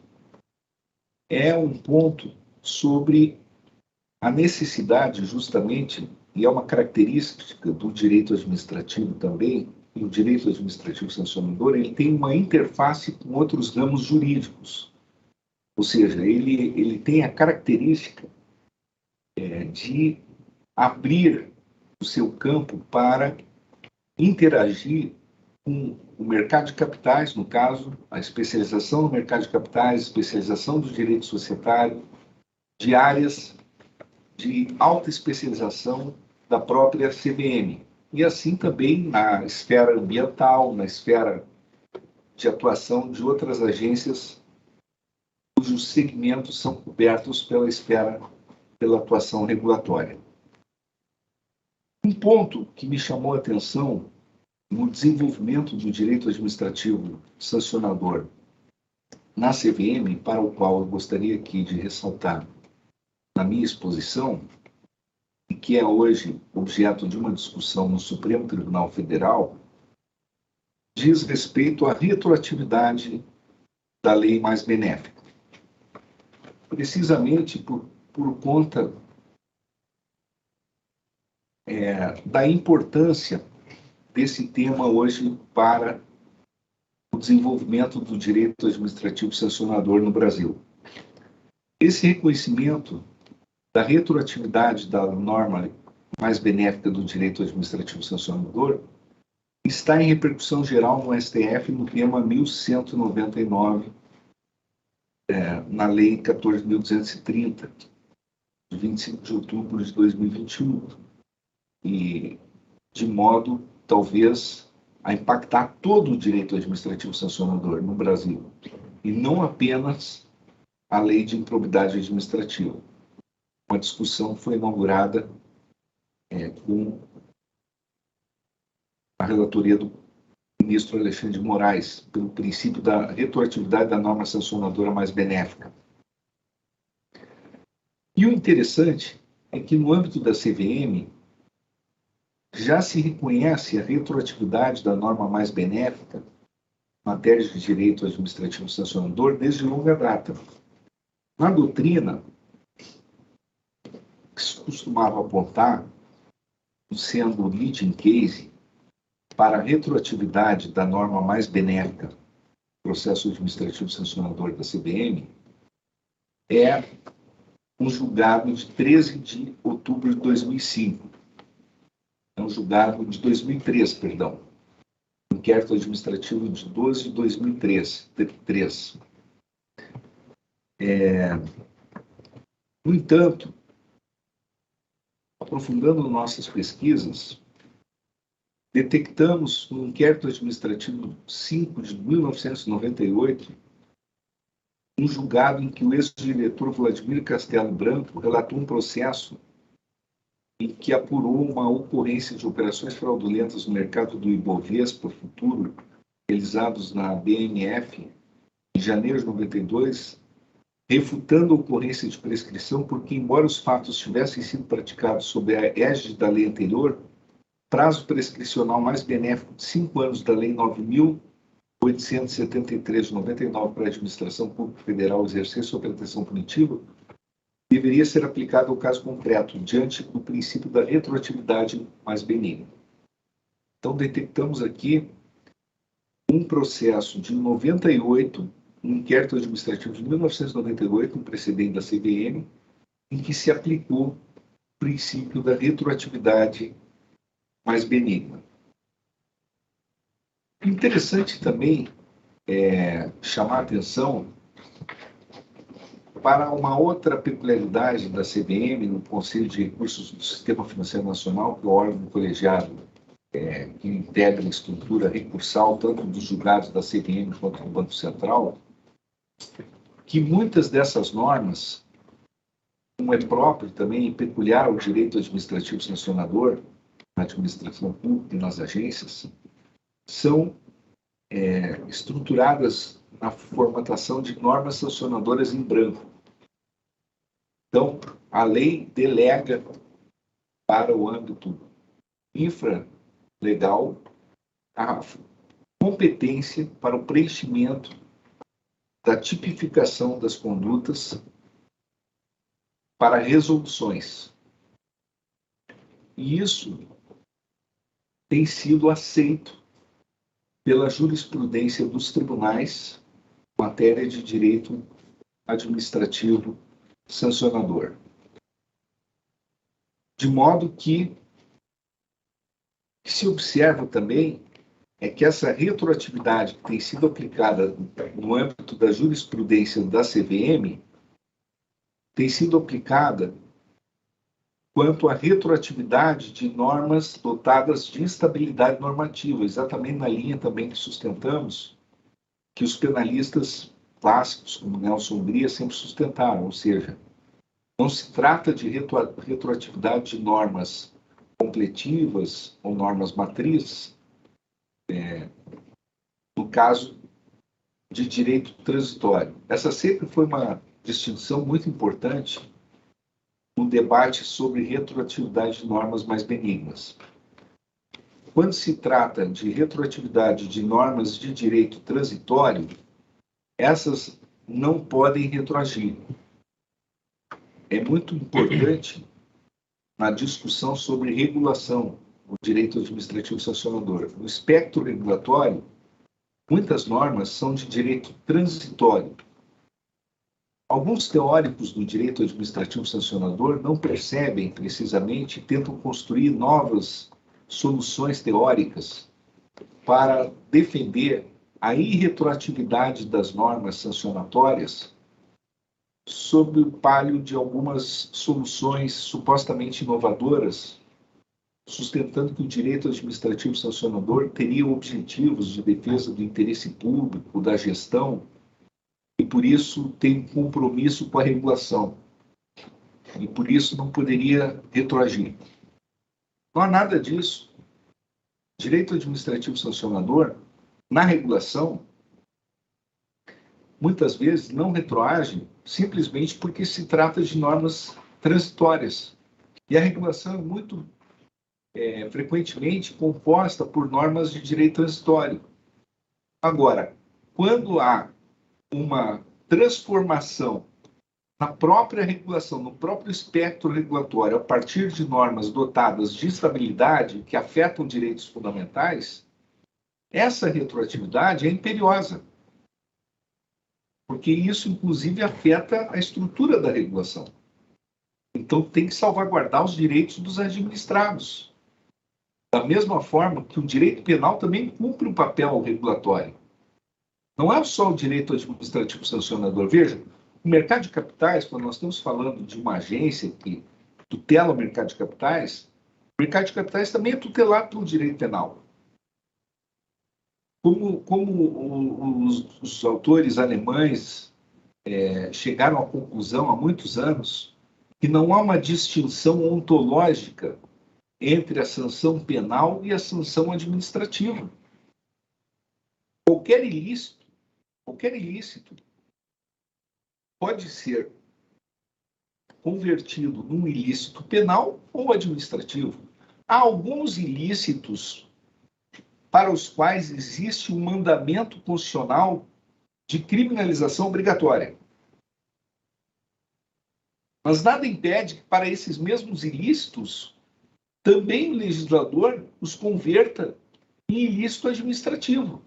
é um ponto sobre a necessidade, justamente, e é uma característica do direito administrativo também, e o direito administrativo sancionador, ele tem uma interface com outros ramos jurídicos. Ou seja, ele tem a característica de abrir o seu campo para interagir com o mercado de capitais, no caso, a especialização no mercado de capitais, especialização do direito societário, de áreas de alta especialização da própria CVM. E assim também na esfera ambiental, na esfera de atuação de outras agências cujos segmentos são cobertos pela atuação regulatória. Um ponto que me chamou a atenção no desenvolvimento do direito administrativo sancionador na CVM, para o qual eu gostaria aqui de ressaltar na minha exposição, e que é hoje objeto de uma discussão no Supremo Tribunal Federal, diz respeito à retroatividade da lei mais benéfica. Precisamente por conta da importância desse tema hoje para o desenvolvimento do direito administrativo sancionador no Brasil. Esse reconhecimento da retroatividade da norma mais benéfica do direito administrativo sancionador está em repercussão geral no STF no tema 1199, na Lei 14.230, de 25 de outubro de 2021, e de modo, talvez, a impactar todo o direito administrativo sancionador no Brasil, e não apenas a Lei de Improbidade Administrativa. Uma discussão foi inaugurada com a relatoria do ministro Alexandre de Moraes, pelo princípio da retroatividade da norma sancionadora mais benéfica. E o interessante é que, no âmbito da CVM, já se reconhece a retroatividade da norma mais benéfica em matéria de direito administrativo sancionador desde longa data. Na doutrina, que se costumava apontar, sendo o leading case para a retroatividade da norma mais benéfica do processo administrativo sancionador da CVM, é um julgado de 13 de outubro de 2005. É um julgado de 2003, perdão. Inquérito administrativo de 12 de 2003. No entanto, aprofundando nossas pesquisas, detectamos no inquérito administrativo 5 de 1998 um julgado em que o ex-diretor Vladimir Castelo Branco relatou um processo em que apurou uma ocorrência de operações fraudulentas no mercado do Ibovespa futuro, realizados na BMF, em janeiro de 92, refutando a ocorrência de prescrição, porque, embora os fatos tivessem sido praticados sob a égide da lei anterior, prazo prescricional mais benéfico de 5 anos da Lei 9.873 de 99 para a Administração Pública Federal exercer sua pretensão punitiva, deveria ser aplicado ao caso concreto, diante do princípio da retroatividade mais benigna. Então, detectamos aqui um processo de 98, um inquérito administrativo de 1998, um precedente da CVM, em que se aplicou o princípio da retroatividade mais benigna. Interessante também chamar a atenção para uma outra peculiaridade da CVM, no Conselho de Recursos do Sistema Financeiro Nacional, que é o órgão colegiado que integra a estrutura recursal, tanto dos julgados da CVM quanto do Banco Central, que muitas dessas normas, como é próprio também e peculiar ao direito administrativo sancionador, na administração pública e nas agências, são estruturadas na formatação de normas sancionadoras em branco. Então, a lei delega para o âmbito infralegal a competência para o preenchimento da tipificação das condutas para resoluções. E isso tem sido aceito pela jurisprudência dos tribunais em matéria de direito administrativo sancionador. De modo que se observa também é que essa retroatividade que tem sido aplicada no âmbito da jurisprudência da CVM tem sido aplicada quanto à retroatividade de normas dotadas de estabilidade normativa, exatamente na linha também que sustentamos, que os penalistas clássicos, como Nelson Bria, sempre sustentaram, ou seja, não se trata de retroatividade de normas completivas ou normas matrizes, no caso de direito transitório. Essa sempre foi uma distinção muito importante no debate sobre retroatividade de normas mais benignas. Quando se trata de retroatividade de normas de direito transitório, essas não podem retroagir. É muito importante na discussão sobre regulação, o direito administrativo sancionador. No espectro regulatório, muitas normas são de direito transitório. Alguns teóricos do direito administrativo sancionador não percebem precisamente e tentam construir novas soluções teóricas para defender a irretroatividade das normas sancionatórias sob o palio de algumas soluções supostamente inovadoras, sustentando que o direito administrativo sancionador teria objetivos de defesa do interesse público, da gestão, e por isso tem um compromisso com a regulação. E por isso não poderia retroagir. Não há nada disso. Direito administrativo sancionador, na regulação, muitas vezes não retroage simplesmente porque se trata de normas transitórias. E a regulação é muito frequentemente composta por normas de direito transitório. Agora, quando há uma transformação na própria regulação, no próprio espectro regulatório, a partir de normas dotadas de estabilidade que afetam direitos fundamentais, essa retroatividade é imperiosa. Porque isso, inclusive, afeta a estrutura da regulação. Então, tem que salvaguardar os direitos dos administrados. Da mesma forma que o direito penal também cumpre um papel regulatório. Não é só o direito administrativo sancionador. Veja, o mercado de capitais, quando nós estamos falando de uma agência que tutela o mercado de capitais também é tutelado pelo direito penal. como os autores alemães chegaram à conclusão há muitos anos que não há uma distinção ontológica entre a sanção penal e a sanção administrativa. Qualquer ilícito pode ser convertido num ilícito penal ou administrativo. Há alguns ilícitos para os quais existe um mandamento constitucional de criminalização obrigatória. Mas nada impede que, para esses mesmos ilícitos, também o legislador os converta em ilícito administrativo.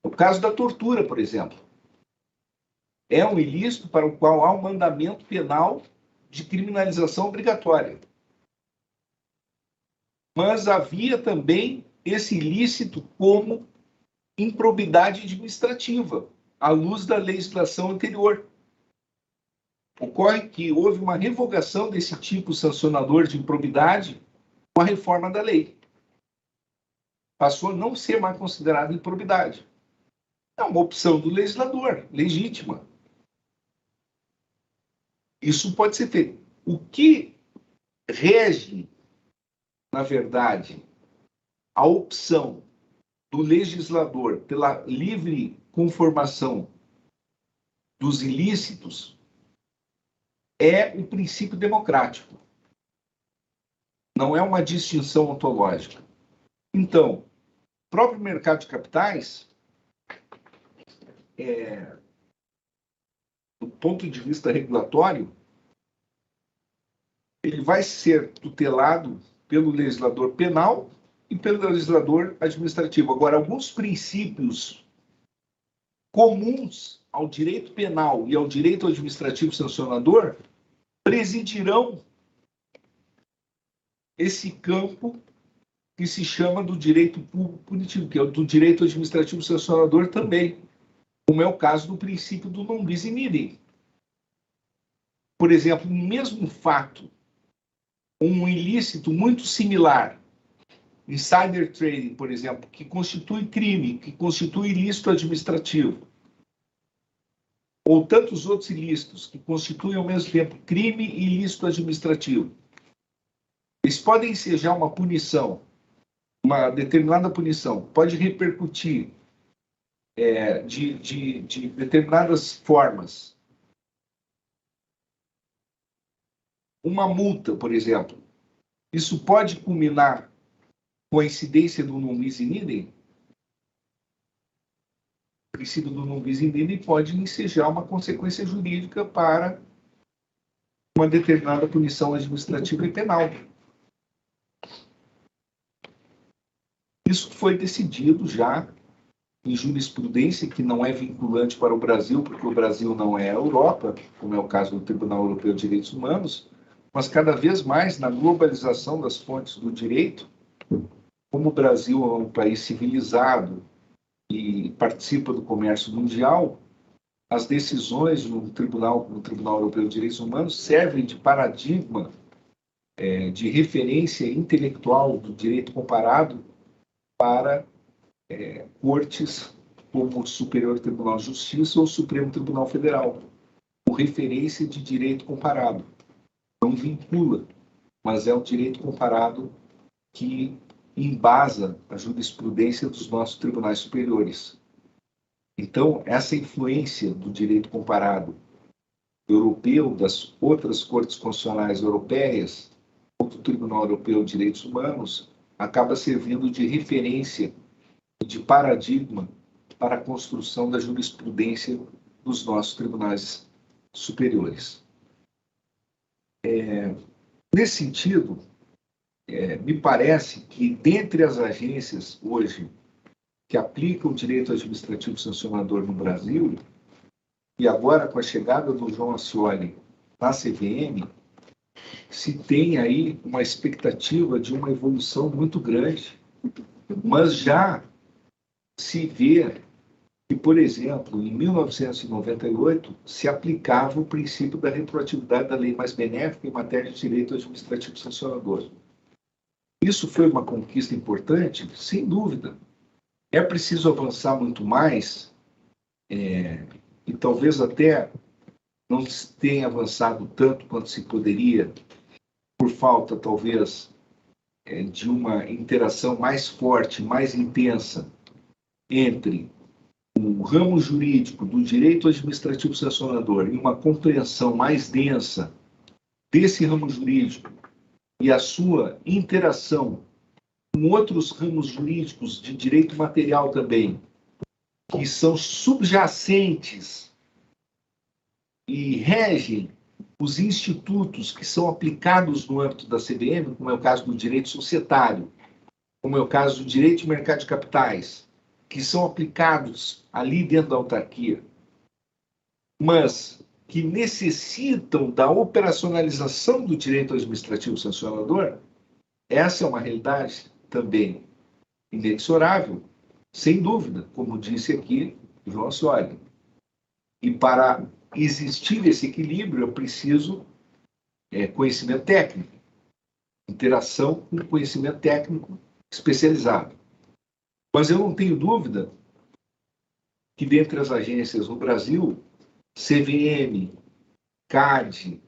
O caso da tortura, por exemplo. É um ilícito para o qual há um mandamento penal de criminalização obrigatória. Mas havia também esse ilícito como improbidade administrativa, à luz da legislação anterior. Ocorre que houve uma revogação desse tipo sancionador de improbidade com a reforma da lei. Passou a não ser mais considerado improbidade. É uma opção do legislador, legítima. Isso pode ser feito. O que rege, na verdade, a opção do legislador pela livre conformação dos ilícitos é o princípio democrático. Não é uma distinção ontológica. Então, o próprio mercado de capitais, do ponto de vista regulatório, ele vai ser tutelado pelo legislador penal e pelo legislador administrativo. Agora, alguns princípios comuns ao direito penal e ao direito administrativo sancionador presidirão esse campo que se chama do direito punitivo, que é o do direito administrativo sancionador também, como é o caso do princípio do non bis in idem. Por exemplo, o mesmo fato, um ilícito muito similar, insider trading, por exemplo, que constitui crime, que constitui ilícito administrativo, ou tantos outros ilícitos que constituem ao mesmo tempo crime e ilícito administrativo. Eles podem ensejar uma punição, uma determinada punição, pode repercutir de determinadas formas. Uma multa, por exemplo, isso pode culminar com a incidência do non bis in idem? O princípio do non bis in idem pode ensejar uma consequência jurídica para uma determinada punição administrativa e penal. Isso foi decidido já em jurisprudência que não é vinculante para o Brasil, porque o Brasil não é a Europa, como é o caso do Tribunal Europeu de Direitos Humanos, mas cada vez mais na globalização das fontes do direito, como o Brasil é um país civilizado e participa do comércio mundial, as decisões no Tribunal Europeu de Direitos Humanos servem de paradigma, de referência intelectual do direito comparado para cortes como o Superior Tribunal de Justiça ou o Supremo Tribunal Federal, com referência de direito comparado. Não vincula, mas é o direito comparado que embasa a jurisprudência dos nossos tribunais superiores. Então, essa influência do direito comparado europeu, das outras cortes constitucionais europeias, ou do Tribunal Europeu de Direitos Humanos, acaba servindo de referência e de paradigma para a construção da jurisprudência dos nossos tribunais superiores. Nesse sentido, me parece que, dentre as agências hoje que aplicam o direito administrativo sancionador no Brasil, e agora com a chegada do João Ascioli na CVM, se tem aí uma expectativa de uma evolução muito grande, mas já se vê que, por exemplo, em 1998, se aplicava o princípio da retroatividade da lei mais benéfica em matéria de direito administrativo sancionador. Isso foi uma conquista importante? Sem dúvida. É preciso avançar muito mais, e talvez até não se tenha avançado tanto quanto se poderia, por falta, talvez, de uma interação mais forte, mais intensa entre o ramo jurídico do direito administrativo sancionador e uma compreensão mais densa desse ramo jurídico e a sua interação com outros ramos jurídicos de direito material também, que são subjacentes e regem os institutos que são aplicados no âmbito da CVM, como é o caso do direito societário, como é o caso do direito de mercado de capitais, que são aplicados ali dentro da autarquia, mas que necessitam da operacionalização do direito administrativo sancionador, essa é uma realidade também inexorável, sem dúvida, como disse aqui João Ascioli. E para existir esse equilíbrio, é preciso conhecimento técnico, interação com conhecimento técnico especializado. Mas eu não tenho dúvida que, dentre as agências no Brasil, CVM, CAD,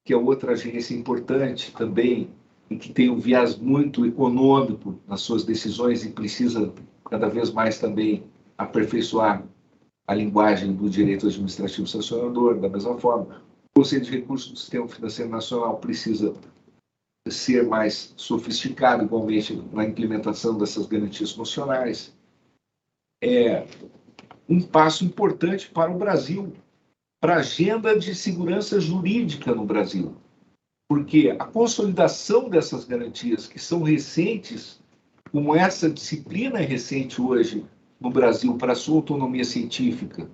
que é outra agência importante também, e que tem um viés muito econômico nas suas decisões e precisa cada vez mais também aperfeiçoar a linguagem do direito administrativo sancionador, da mesma forma. O Conselho de Recursos do Sistema Financeiro Nacional precisa ser mais sofisticado, igualmente, na implementação dessas garantias funcionais. É um passo importante para o Brasil, para a agenda de segurança jurídica no Brasil, porque a consolidação dessas garantias, que são recentes, como essa disciplina é recente hoje no Brasil para a sua autonomia científica,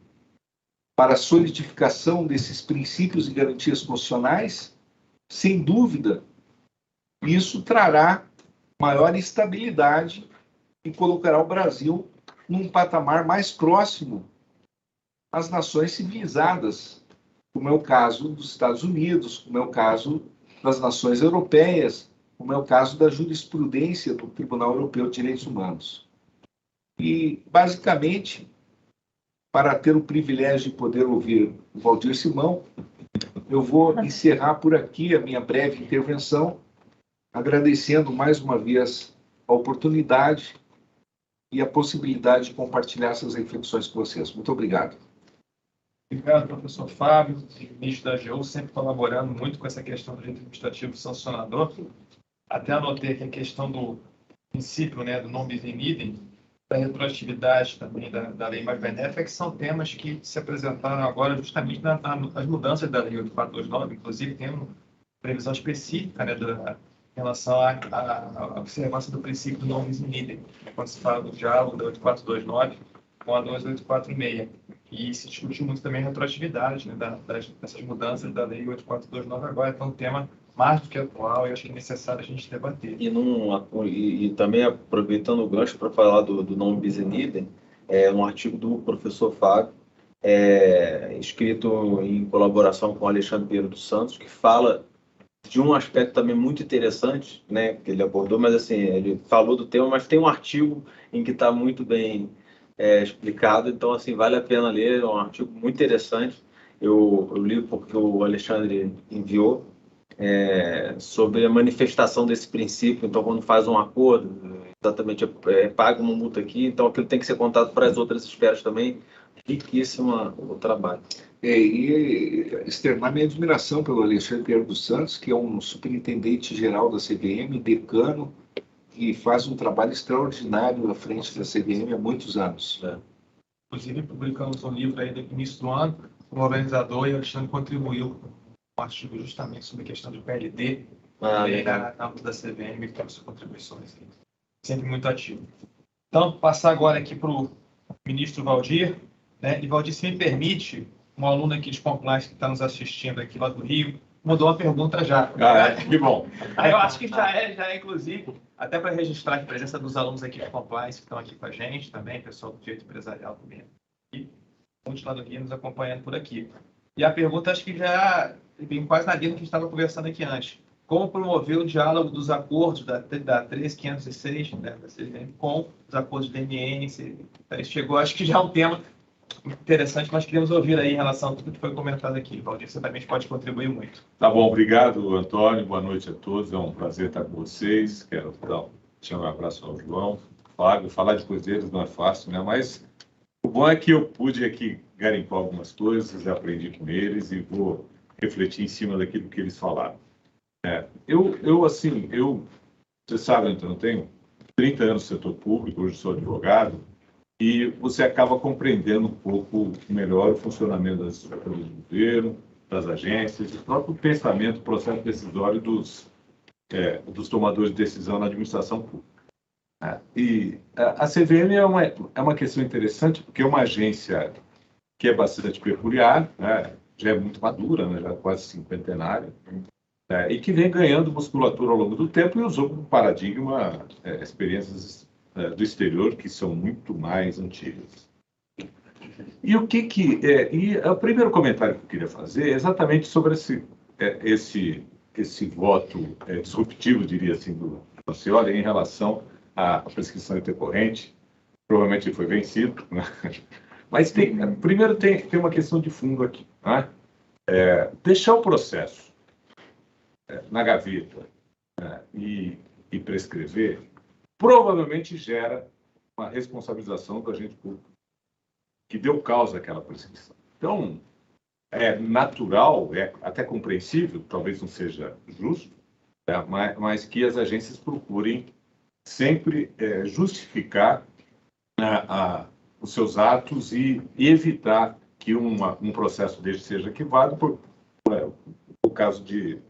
para a solidificação desses princípios e garantias constitucionais, sem dúvida, isso trará maior estabilidade e colocará o Brasil num patamar mais próximo às nações civilizadas, como é o caso dos Estados Unidos, como é o caso das nações europeias, como é o caso da jurisprudência do Tribunal Europeu de Direitos Humanos. E, basicamente, para ter o privilégio de poder ouvir o Valdir Simão, eu vou encerrar por aqui a minha breve intervenção, agradecendo mais uma vez a oportunidade e a possibilidade de compartilhar essas reflexões com vocês. Muito obrigado. Obrigado, professor Fábio, ministro da AGU, sempre colaborando muito com essa questão do direito administrativo sancionador. Até anotei aqui a questão do princípio, do non bis in idem, da retroatividade também da lei mais benéfica, que são temas que se apresentaram agora justamente nas mudanças da lei 8429, inclusive tem uma previsão específica em relação à observância do princípio do non bis in idem, quando se fala do diálogo da 8429 com a 12846. E se discute muito também a retroatividade dessas mudanças da lei 8429 agora, então é um tema mais do que atual e acho que é necessário a gente debater. E também aproveitando o gancho para falar do non bis in idem, um artigo do professor Fábio, escrito em colaboração com o Alexandre Pinheiro dos Santos, que fala de um aspecto também muito interessante, que ele abordou, mas assim, ele falou do tema, mas tem um artigo em que está muito bem explicado, então assim, vale a pena ler, é um artigo muito interessante. Eu li porque o Alexandre enviou, sobre a manifestação desse princípio. Então, quando faz um acordo, exatamente, paga uma multa aqui, então aquilo tem que ser contado para as outras esferas também. Riquíssimo o trabalho. E externar minha admiração pelo Alexandre Pinheiro dos Santos, que é um superintendente geral da CVM, decano, que faz um trabalho extraordinário à frente da CVM há muitos anos. Inclusive, publicamos um livro aí no início do ano, como organizador, e o Alexandre contribuiu um artigo justamente sobre a questão do PLD, na âmbito da CVM, que tem suas contribuições. Sempre muito ativo. Então, passar agora aqui para o ministro Valdir. E Valdir, se me permite, um aluno aqui de Compliance que está nos assistindo aqui lá do Rio, mandou uma pergunta já. Que bom. Aí eu acho que já é inclusive, até para registrar a presença dos alunos aqui de Compliance que estão aqui com a gente também, pessoal do direito empresarial também. E muitos lá do Rio nos acompanhando por aqui. E a pergunta, acho que já vem quase na linha do que a gente estava conversando aqui antes. como promover o diálogo dos acordos da 13506, né, da CVM, com os acordos do DNN. Isso chegou, acho que já é um tema interessante, mas queremos ouvir aí em relação a tudo que foi comentado aqui. Valdir, você também pode contribuir muito. Tá bom, obrigado, Antônio. Boa noite a todos. É um prazer estar com vocês. Quero deixar um abraço ao João, Fábio. Falar de Cruzeiros não é fácil, né? Mas o bom é que eu pude aqui garimpar algumas coisas, aprendi com eles e vou refletir em cima daquilo que eles falaram. Você sabe, Antônio, eu tenho 30 anos no setor público, hoje sou advogado, e você acaba compreendendo um pouco melhor o funcionamento das estruturas do governo, das agências, o próprio pensamento, o processo decisório dos tomadores de decisão na administração pública. E a CVM é uma questão interessante, porque é uma agência que é bastante peculiar, né? Já é muito madura, né? Já é quase cinquentenária, e que vem ganhando musculatura ao longo do tempo e usou como paradigma experiências do exterior que são muito mais antigas. E o o primeiro comentário que eu queria fazer é exatamente sobre esse voto disruptivo, diria assim, do senhor em relação à prescrição intercorrente. Provavelmente ele foi vencido, né? Mas primeiro tem uma questão de fundo aqui, né? Deixar o processo na gaveta e prescrever provavelmente gera uma responsabilização do agente público que deu causa àquela prescrição. Então, é natural, é até compreensível, talvez não seja justo, mas que as agências procurem sempre justificar os seus atos e evitar que um processo deste seja arquivado por caso de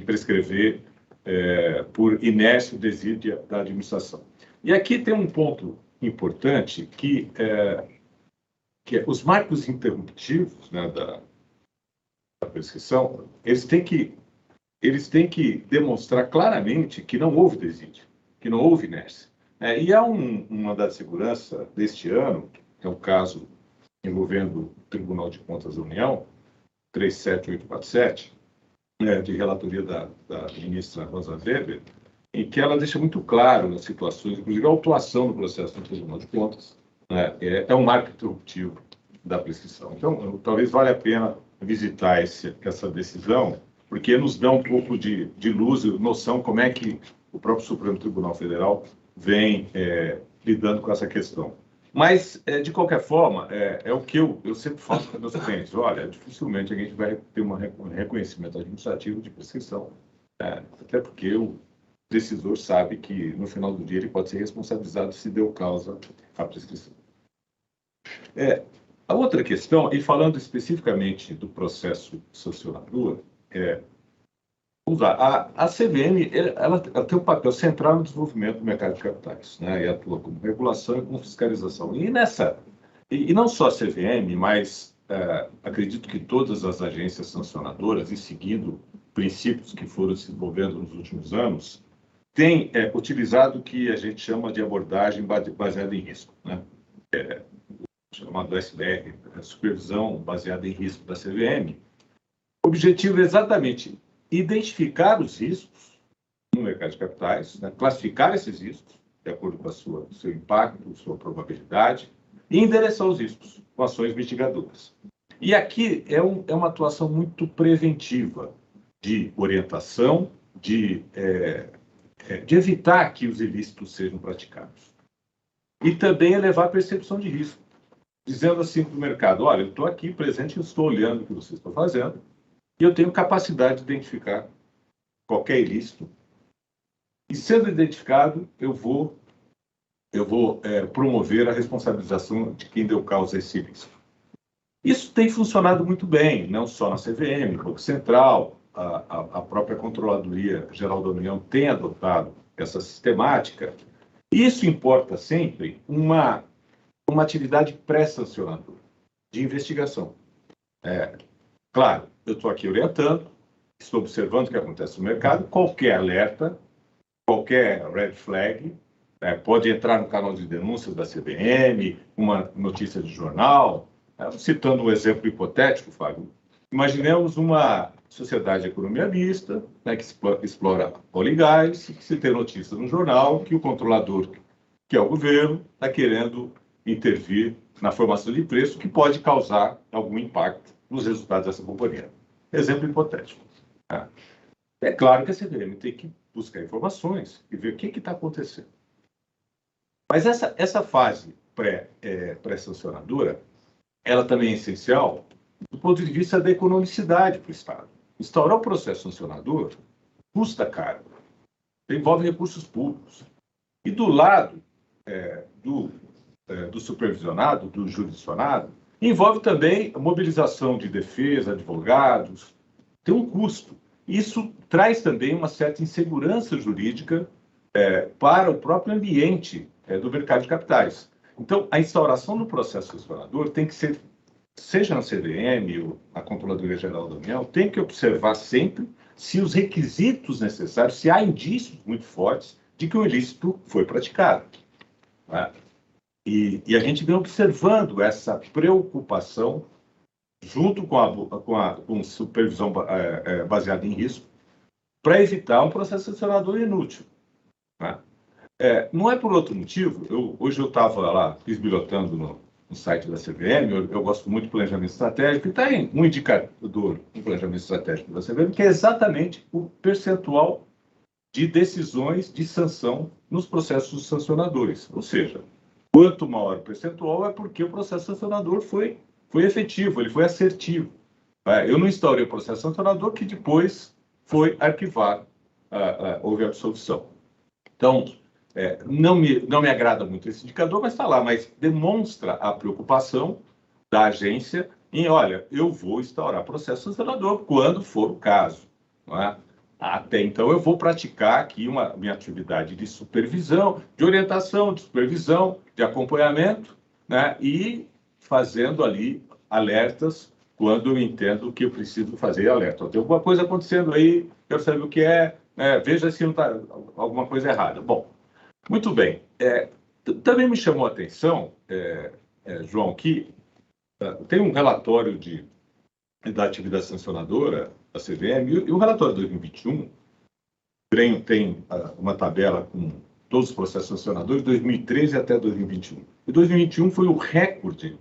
prescrever por inércia ou desídia da administração. E aqui tem um ponto importante que os marcos interruptivos, né, da prescrição, eles têm que demonstrar claramente que não houve desídia, que não houve inércia. E há um mandado de segurança deste ano, que é um caso envolvendo o Tribunal de Contas da União, 37847, de relatoria da ministra Rosa Weber, em que ela deixa muito claro nas situações, inclusive a autuação do processo no Tribunal de Contas, é um marco interruptivo da prescrição. Então, talvez valha a pena visitar essa decisão, porque nos dá um pouco de luz e noção como é que o próprio Supremo Tribunal Federal vem lidando com essa questão. Mas, de qualquer forma, é o que eu sempre falo para meus clientes. Olha, dificilmente a gente vai ter um reconhecimento administrativo de prescrição, até porque o decisor sabe que, no final do dia, ele pode ser responsabilizado se deu causa à prescrição. A outra questão, e falando especificamente do processo sancionador, vamos lá, a CVM ela tem um papel central no desenvolvimento do mercado de capitais, né, e atua como regulação e como fiscalização. E não só a CVM, mas acredito que todas as agências sancionadoras, e seguindo princípios que foram se desenvolvendo nos últimos anos, têm utilizado o que a gente chama de abordagem baseada em risco, né? Chamado SBR, supervisão baseada em risco da CVM. O objetivo é exatamente identificar os riscos no mercado de capitais, né, classificar esses riscos de acordo com seu impacto, sua probabilidade, e endereçar os riscos com ações mitigadoras. E aqui é uma atuação muito preventiva, de orientação, de evitar que os ilícitos sejam praticados. E também elevar a percepção de risco, dizendo assim para o mercado: olha, eu estou aqui presente, eu estou olhando o que vocês estão fazendo, e eu tenho capacidade de identificar qualquer ilícito. E sendo identificado, eu vou promover a responsabilização de quem deu causa a esse ilícito. Isso tem funcionado muito bem, não só na CVM, Banco Central, a própria Controladoria Geral da União tem adotado essa sistemática. Isso importa sempre uma atividade pré-sancionadora, de investigação. Claro, eu estou aqui orientando, estou observando o que acontece no mercado, qualquer alerta, qualquer red flag, pode entrar no canal de denúncias da CVM, uma notícia de jornal. Citando um exemplo hipotético, Fábio, imaginemos uma sociedade de economia mista, né, que explora óleo e gás, que se tem notícia no jornal que o controlador, que é o governo, está querendo intervir na formação de preço, que pode causar algum impacto nos resultados dessa companhia. Exemplo hipotético. Tá? É claro que a CVM tem que buscar informações e ver o que está acontecendo. Mas essa fase pré-sancionadora, ela também é essencial do ponto de vista da economicidade para o Estado. Instaurar o processo sancionador custa caro, envolve recursos públicos. E do lado do supervisionado, do jurisdicionado, envolve também a mobilização de defesa, advogados, tem um custo. Isso traz também uma certa insegurança jurídica para o próprio ambiente do mercado de capitais. Então, a instauração do processo sancionador tem que ser, seja na CVM ou na Controladoria Geral da União, tem que observar sempre se os requisitos necessários, se há indícios muito fortes de que o ilícito foi praticado. Né? E a gente vem observando essa preocupação junto com supervisão baseada em risco para evitar um processo sancionador inútil. Né? Não é por outro motivo, hoje eu estava lá esbilhotando no site da CVM, eu gosto muito do planejamento estratégico, e está em um indicador no planejamento estratégico da CVM, que é exatamente o percentual de decisões de sanção nos processos sancionadores. Ou seja, quanto maior o percentual é porque o processo sancionador foi efetivo, ele foi assertivo. Eu não instaurei o processo sancionador que depois foi arquivado, houve absolvição. Então, não me agrada muito esse indicador, mas está lá, mas demonstra a preocupação da agência em, olha, eu vou instaurar processo sancionador quando for o caso. Não é? Até então, eu vou praticar aqui minha atividade de supervisão, de orientação, de supervisão, de acompanhamento, né? E fazendo ali alertas quando eu entendo que eu preciso fazer alerta. Tem alguma coisa acontecendo aí, quero saber o que veja se não está alguma coisa errada. Bom, muito bem. Também me chamou a atenção, João, que tem um relatório da atividade sancionadora da CVM, e o relatório de 2021 tem uma tabela com todos os processos sancionadores de 2013 até 2021. E 2021 foi o recorde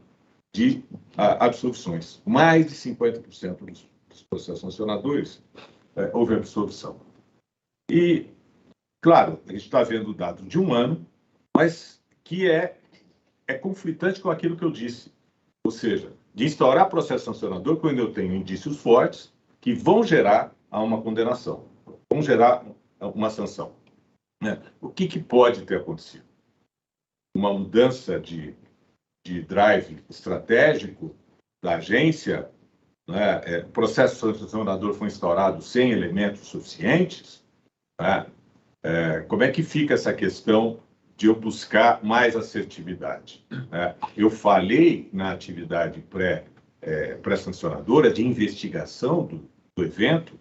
de absolvições. Mais de 50% dos processos sancionadores houve absolvição. E, claro, a gente está vendo dados de um ano, mas que é conflitante com aquilo que eu disse. Ou seja, de instaurar processo sancionador quando eu tenho indícios fortes que vão gerar uma condenação, vão gerar uma sanção. Né? O que pode ter acontecido? Uma mudança de drive estratégico da agência, né? O processo sancionador foi instaurado sem elementos suficientes. Né? Como é que fica essa questão de eu buscar mais assertividade? Eu falei na atividade pré-sancionadora de investigação do evento.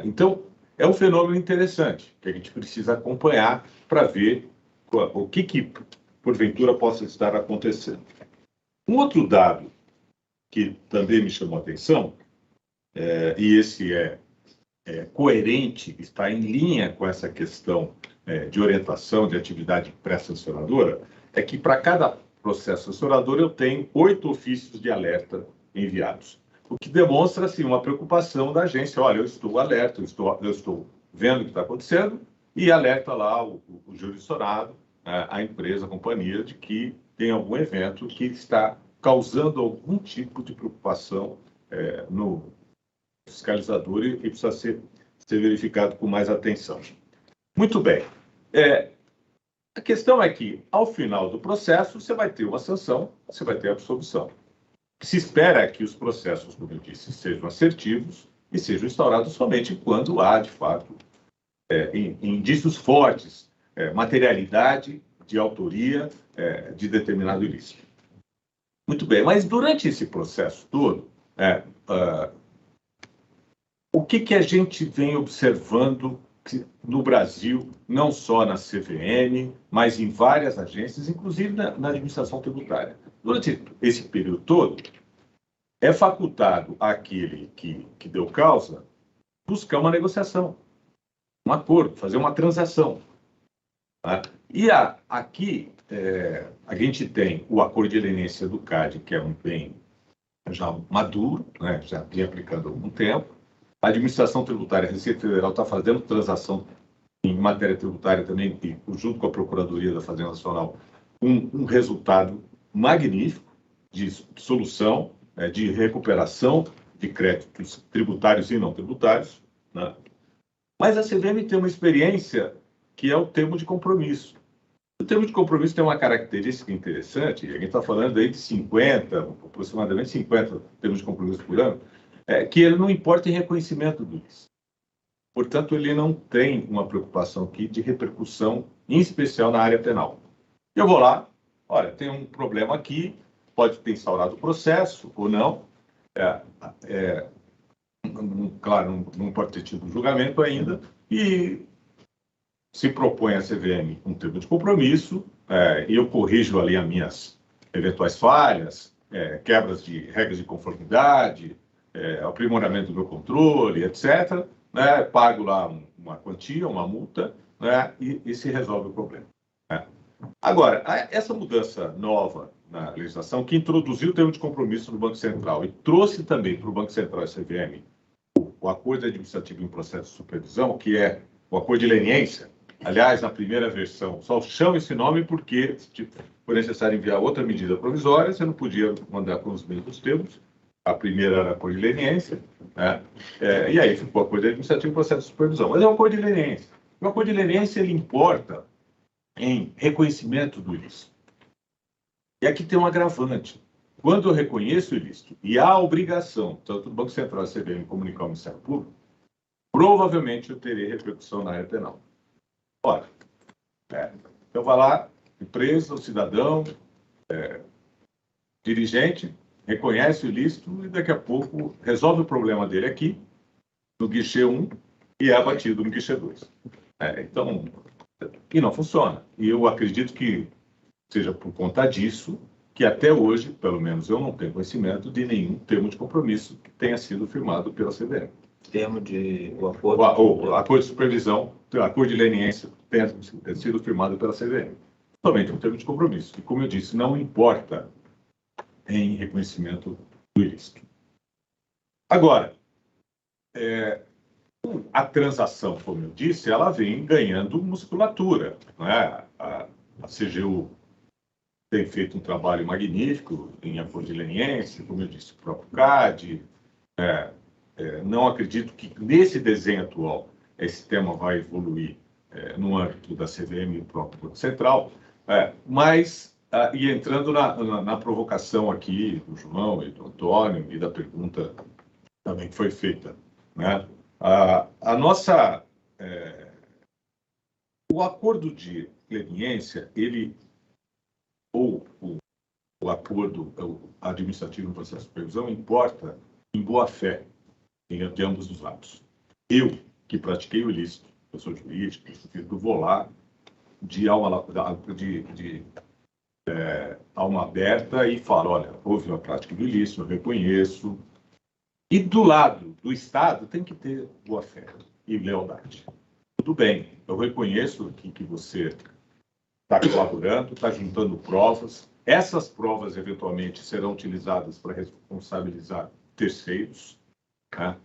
Então, é um fenômeno interessante que a gente precisa acompanhar para ver o que porventura possa estar acontecendo. Um outro dado que também me chamou a atenção, e esse é coerente, está em linha com essa questão de orientação de atividade pré-sancionadora, é que para cada processo sancionador eu tenho 8 ofícios de alerta enviados, o que demonstra assim, uma preocupação da agência. Olha, eu estou alerta, eu estou vendo o que está acontecendo, e alerta lá o jurisdicionado, a empresa, a companhia, de que tem algum evento que está causando algum tipo de preocupação no fiscalizador e precisa ser verificado com mais atenção. Muito bem. A questão é que, ao final do processo, você vai ter uma sanção, você vai ter a absolvição. Se espera que os processos, como eu disse, sejam assertivos e sejam instaurados somente quando há, de fato, indícios fortes, materialidade de autoria de determinado ilícito. Muito bem, mas durante esse processo todo, o que a gente vem observando no Brasil, não só na CVM, mas em várias agências, inclusive na administração tributária? Durante esse período todo, é facultado àquele que deu causa buscar uma negociação, um acordo, fazer uma transação. Tá? E aqui a gente tem o acordo de leniência do CAD, que é um bem já maduro, né? Já vem aplicando há algum tempo. A administração tributária, a Receita Federal está fazendo transação em matéria tributária também, junto com a Procuradoria da Fazenda Nacional, um resultado magnífico de solução, de recuperação de créditos tributários e não tributários, né? Mas a CVM tem uma experiência que é o termo de compromisso. O termo de compromisso tem uma característica interessante, a gente está falando aí de 50, aproximadamente 50 termos de compromisso por ano, que ele não importa em reconhecimento do IS. Portanto, ele não tem uma preocupação aqui de repercussão, em especial na área penal. Eu vou lá, olha, tem um problema aqui, pode ter instaurado o processo ou não, claro, não pode ter tido julgamento ainda, e se propõe a CVM um termo de compromisso, e eu corrijo ali as minhas eventuais falhas, quebras de regras de conformidade, aprimoramento do meu controle, etc., né? Pago lá uma quantia, uma multa, né? E se resolve o problema. Né? Agora, essa mudança nova na legislação, que introduziu o termo de compromisso no Banco Central e trouxe também para o Banco Central e CVM o acordo administrativo em processo de supervisão, que é o acordo de leniência. Aliás, na primeira versão, só chama esse nome porque, se for necessário enviar outra medida provisória, você não podia mandar com os mesmos termos. A primeira era acordo de leniência, né? E aí ficou acordo administrativo em processo de supervisão. Mas é um acordo de leniência. O acordo de leniência, ele importa em reconhecimento do ilícito. E aqui tem um agravante. Quando eu reconheço o ilícito e há a obrigação, tanto do Banco Central e da CVM, comunicar ao Ministério Público, provavelmente eu terei repercussão na área penal. Ora, então vai lá, empresa, o cidadão, dirigente, reconhece o ilícito e daqui a pouco resolve o problema dele aqui, no guichê 1, e é abatido no guichê 2. Então, e não funciona. E eu acredito que seja por conta disso que até hoje, pelo menos eu não tenho conhecimento de nenhum termo de compromisso que tenha sido firmado pela CVM. Termo de o acordo. O acordo de supervisão, o acordo de leniência tenha sido firmado pela CVM. Somente um termo de compromisso. E, como eu disse, não importa em reconhecimento do ilícito. Agora, a transação, como eu disse, ela vem ganhando musculatura. Né? A CGU tem feito um trabalho magnífico em acordo de leniência, como eu disse, o próprio CAD. Não acredito que nesse desenho atual esse tema vai evoluir no âmbito da CVM e do próprio Banco Central, mas, e entrando na provocação aqui do João e do Antônio e da pergunta também que foi feita, né? O acordo de leniência, ou o acordo administrativo no processo de supervisão, importa em boa-fé de ambos os lados. Eu, que pratiquei o ilícito, eu sou jurídico, eu vou lá de alma aberta e falo, olha, houve uma prática do ilícito, eu reconheço. E do lado do Estado tem que ter boa-fé e lealdade. Tudo bem, eu reconheço que você está colaborando, está juntando provas. Essas provas, eventualmente, serão utilizadas para responsabilizar terceiros. Né?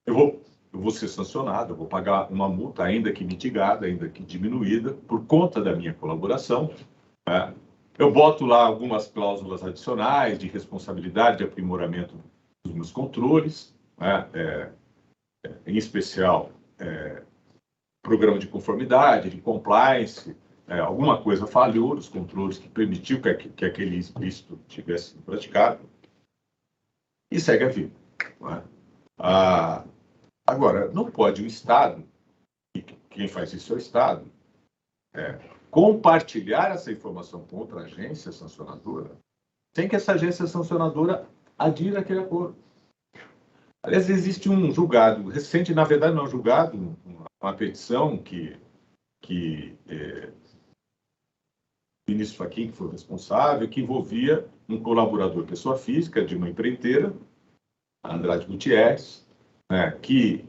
Eu vou ser sancionado, eu vou pagar uma multa, ainda que mitigada, ainda que diminuída, por conta da minha colaboração. Né? Eu boto lá algumas cláusulas adicionais de responsabilidade, de aprimoramento dos meus controles, né? Em especial, programa de conformidade, de compliance, alguma coisa falhou nos controles que permitiu que aquele ilícito tivesse sido praticado, e segue a vida. Né? Agora, não pode o Estado, e quem faz isso é o Estado, compartilhar essa informação com outra agência sancionadora, sem que essa agência sancionadora adira àquele acordo. Aliás, existe um julgado recente, na verdade não é um julgado, uma petição que o ministro Fachin, que foi responsável, que envolvia um colaborador, pessoa física, de uma empreiteira, Andrade Gutierrez, né, que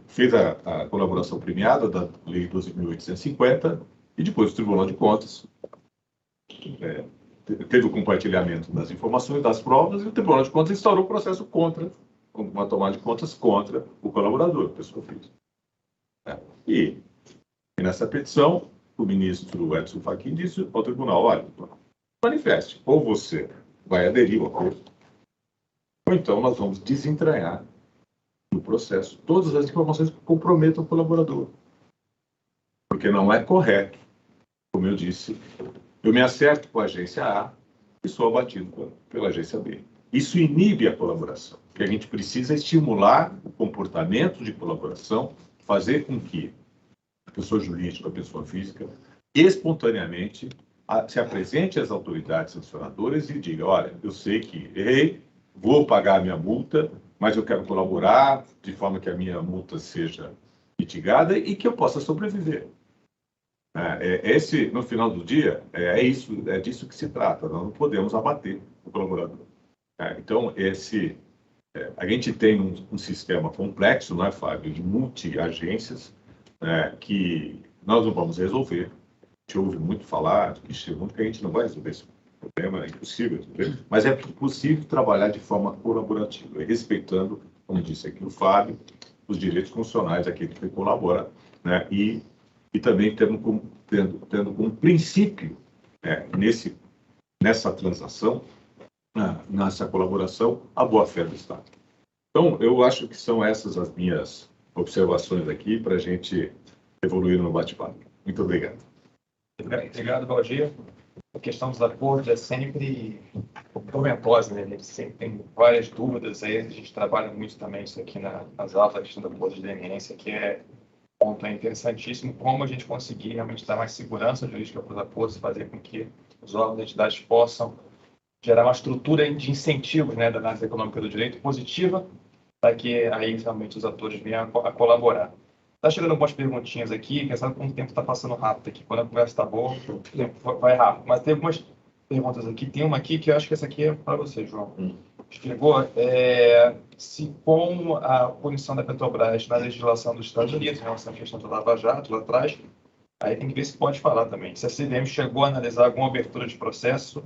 fez a colaboração premiada da Lei 12.850, e depois o Tribunal de Contas teve o compartilhamento das informações, das provas, e o Tribunal de Contas instaurou o processo contra, uma tomada de contas contra o colaborador, pessoa física. E nessa petição, o ministro Edson Fachin disse ao tribunal: olha, manifeste, ou você vai aderir ao acordo, ou então nós vamos desentranhar no processo todas as informações que comprometam o colaborador. Porque não é correto, como eu disse, eu me acerto com a agência A e sou abatido pela agência B. Isso inibe a colaboração. O que a gente precisa é estimular o comportamento de colaboração, fazer com que a pessoa jurídica, a pessoa física, espontaneamente se apresente às autoridades sancionadoras e diga: olha, eu sei que errei, vou pagar a minha multa, mas eu quero colaborar de forma que a minha multa seja mitigada e que eu possa sobreviver. No final do dia, é disso que se trata. Nós não podemos abater o colaborador. Então, a gente tem um sistema complexo, não é, Fábio, de multi-agências, que nós não vamos resolver. A gente ouve muito falar, que a gente não vai resolver esse problema, é impossível resolver, mas é possível trabalhar de forma colaborativa, respeitando, como disse aqui o Fábio, os direitos funcionais daquele que colabora, né? E também tendo como princípio, nessa transação, nessa colaboração, a boa-fé do Estado. Então, eu acho que são essas as minhas observações aqui para a gente evoluir no bate-papo. Muito obrigado. Obrigado, Valdir. A questão dos acordos é sempre tormentosa, né? A gente sempre tem várias dúvidas aí. A gente trabalha muito também isso aqui nas aulas, a questão da acordo de leniência, que é um ponto interessantíssimo, como a gente conseguir realmente dar mais segurança jurídica para os acordos, fazer com que os órgãos e entidades possam gerar uma estrutura de incentivos, né, da análise econômica do direito positiva, para que aí realmente os atores venham a colaborar. Está chegando algumas perguntinhas aqui, que sabe como o tempo está passando rápido aqui. Quando a conversa está boa, o tempo vai rápido. Mas tem algumas perguntas aqui. Tem uma aqui que eu acho que essa aqui é para você, João. Chegou, se com a punição da Petrobras na legislação dos Estados Unidos, em relação à questão do Lava Jato, lá atrás, aí tem que ver se pode falar também. Se a CVM chegou a analisar alguma abertura de processo,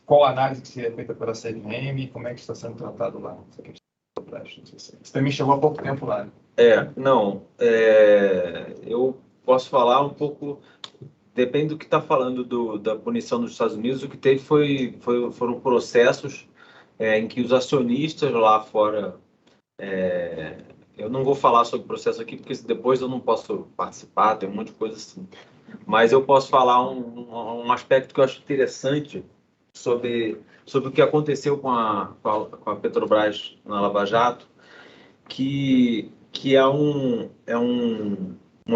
qual a análise que seria feita pela CVM e como é que está sendo tratado lá, essa questão da Petrobras. Não sei se você também chegou há pouco tempo lá, né? Eu posso falar um pouco, depende do que está falando da punição dos Estados Unidos. O que teve foram processos em que os acionistas lá fora, eu não vou falar sobre o processo aqui, porque depois eu não posso participar, tem um monte de coisa assim, mas eu posso falar um aspecto que eu acho interessante sobre o que aconteceu com a Petrobras na Lava Jato, que é uma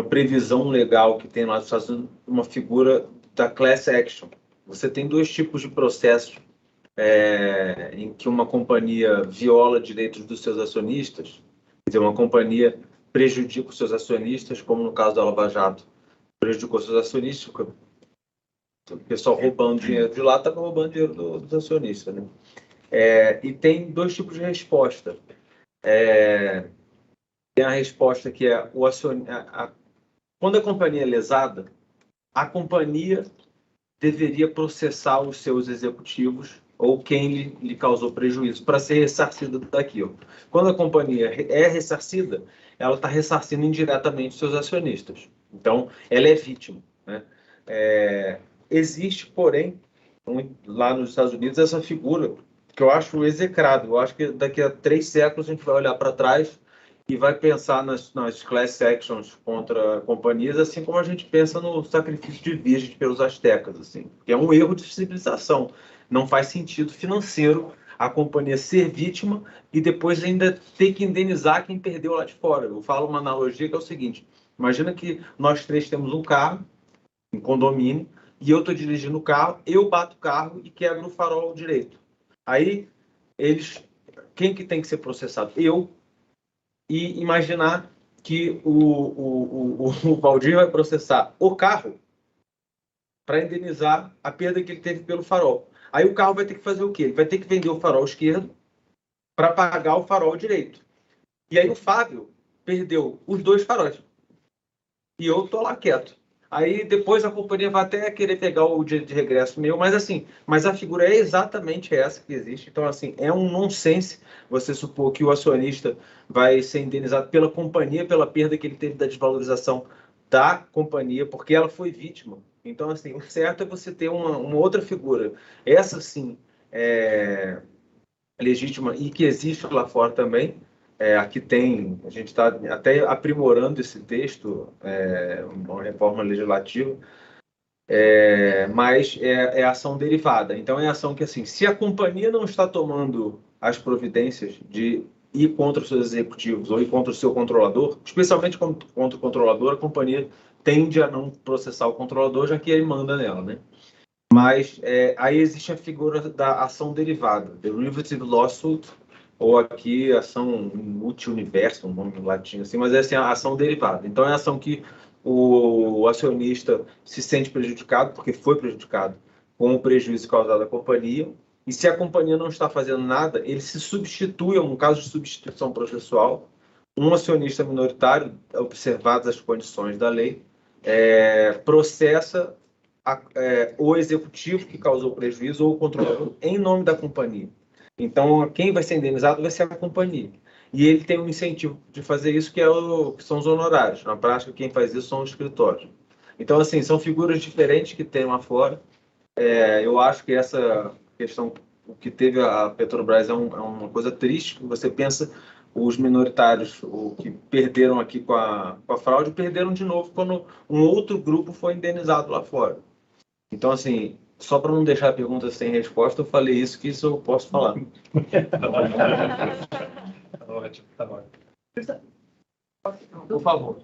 previsão legal que tem lá nos Estados Unidos, uma figura da class action. Você tem dois tipos de processos em que uma companhia viola direitos dos seus acionistas, quer dizer, uma companhia prejudica os seus acionistas, como no caso da Lava Jato, prejudicou seus acionistas, o pessoal roubando dinheiro de lá estava roubando dinheiro dos acionistas, né? E tem dois tipos de resposta. Tem a resposta que é quando a companhia é lesada, a companhia deveria processar os seus executivos ou quem lhe causou prejuízo para ser ressarcida daquilo. Quando a companhia é ressarcida, ela está ressarcindo indiretamente os seus acionistas. Então, ela é vítima, né? Existe, porém, lá nos Estados Unidos, essa figura que eu acho execrável. Eu acho que daqui a 3 séculos a gente vai olhar para trás e vai pensar nas class actions contra companhias, assim como a gente pensa no sacrifício de virgens pelos astecas, assim, que é um erro de civilização. Não faz sentido financeiro a companhia ser vítima e depois ainda ter que indenizar quem perdeu lá de fora. Eu falo uma analogia que é o seguinte: imagina que nós 3 temos um carro, um condomínio, e eu estou dirigindo o carro, eu bato o carro e quebro o farol direito. Aí, quem que tem que ser processado? Eu. E imaginar que o Valdir vai processar o carro para indenizar a perda que ele teve pelo farol. Aí o carro vai ter que fazer o quê? Ele vai ter que vender o farol esquerdo para pagar o farol direito. E aí o Fábio perdeu os 2 faróis. E eu tô lá quieto. Aí depois a companhia vai até querer pegar o dia de regresso meu, mas assim, mas a figura é exatamente essa que existe. Então, assim, é um nonsense você supor que o acionista vai ser indenizado pela companhia, pela perda que ele teve da desvalorização da companhia, porque ela foi vítima. Então, assim, o certo é você ter uma outra figura. Essa, sim, é legítima e que existe lá fora também. Aqui tem, a gente está até aprimorando esse texto, uma reforma legislativa, mas é ação derivada. Então, é ação que, assim, se a companhia não está tomando as providências de ir contra os seus executivos ou ir contra o seu controlador, especialmente contra o controlador, a companhia tende a não processar o controlador, já que ele manda nela, né? Mas aí existe a figura da ação derivada, derivative lawsuit, ou aqui ação multi-universo, um nome latim assim, mas é assim, a ação derivada. Então é a ação que o acionista se sente prejudicado, porque foi prejudicado com o prejuízo causado à companhia, e se a companhia não está fazendo nada, ele se substitui, é um caso de substituição processual, um acionista minoritário, observadas as condições da lei, processa o executivo que causou prejuízo ou o controlador em nome da companhia. Então, quem vai ser indenizado vai ser a companhia. E ele tem um incentivo de fazer isso, que são os honorários. Na prática, quem faz isso são os escritórios. Então, assim, são figuras diferentes que tem lá fora. Eu acho que essa questão, o que teve a Petrobras é uma coisa triste. Você pensa, os minoritários, o que perderam aqui com a fraude, perderam de novo quando um outro grupo foi indenizado lá fora. Então, assim, só para não deixar a pergunta sem resposta, eu falei isso, que isso eu posso falar. Tá ótimo, tá ótimo. Por favor.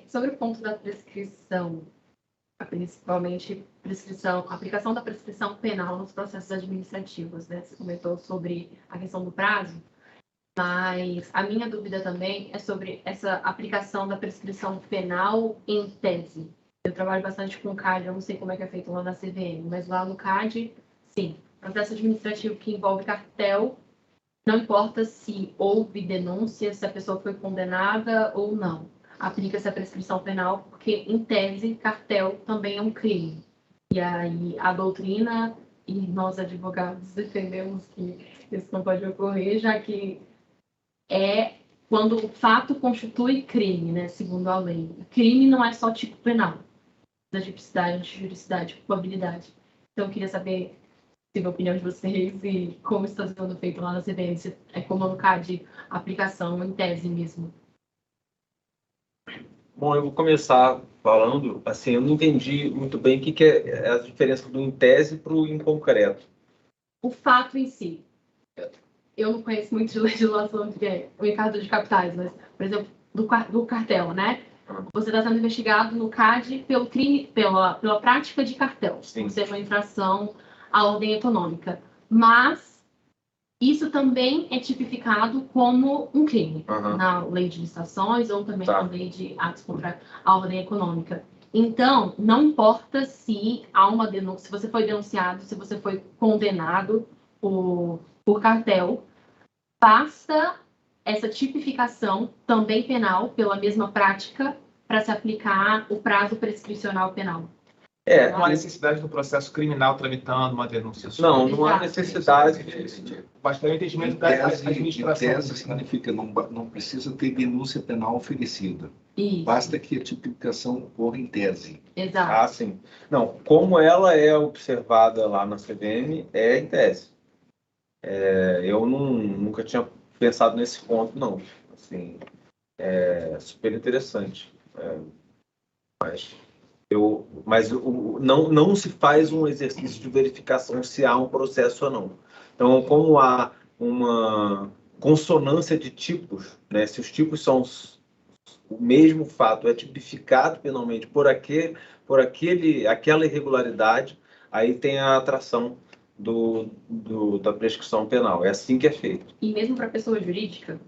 Sobre o ponto da prescrição, principalmente aplicação da prescrição penal nos processos administrativos, né? Você comentou sobre a questão do prazo, mas a minha dúvida também é sobre essa aplicação da prescrição penal em tese. Eu trabalho bastante com o CAD, eu não sei como é que é feito lá na CVM, mas lá no CAD, sim, processo administrativo que envolve cartel, não importa se houve denúncia, se a pessoa foi condenada ou não. Aplica-se a prescrição penal, porque, em tese, cartel também é um crime. E aí a doutrina e nós, advogados, defendemos que isso não pode ocorrer, já que é quando o fato constitui crime, né, segundo a lei. O crime não é só tipo penal, da tipicidade, antijuricidade, culpabilidade. Então, eu queria saber a opinião de vocês e como está sendo feito lá na CVM, se é como no CAD, aplicação em tese mesmo. Bom, eu vou começar falando, assim, eu não entendi muito bem o que é a diferença do em tese para o em concreto. O fato em si. Eu não conheço muito de legislação de o mercado de capitais, mas, por exemplo, do cartel, né? Você está sendo investigado no CAD pelo crime, pela prática de cartel, por ser uma infração à ordem econômica. Mas isso também é tipificado como um crime na lei de licitações ou também na lei de atos contra a ordem econômica. Então, não importa se há uma denúncia, se você foi denunciado, se você foi condenado por cartel, basta essa tipificação também penal pela mesma prática para se aplicar o prazo prescricional penal. Não há necessidade do processo criminal tramitando uma denúncia. Não há necessidade. Mas tem o entendimento da administração. Em tese significa não precisa ter denúncia penal oferecida. Isso. Basta que a tipificação ocorra em tese. Exato. Sim. Não, como ela é observada lá na CVM, é em tese. Eu nunca tinha pensado nesse ponto, não. Assim, é super interessante. Mas não se faz um exercício de verificação se há um processo ou não. Então, como há uma consonância de tipos, né, se os tipos são o mesmo fato, é tipificado penalmente por aquela irregularidade, aí tem a atração da prescrição penal. É assim que é feito. E mesmo para a pessoa jurídica,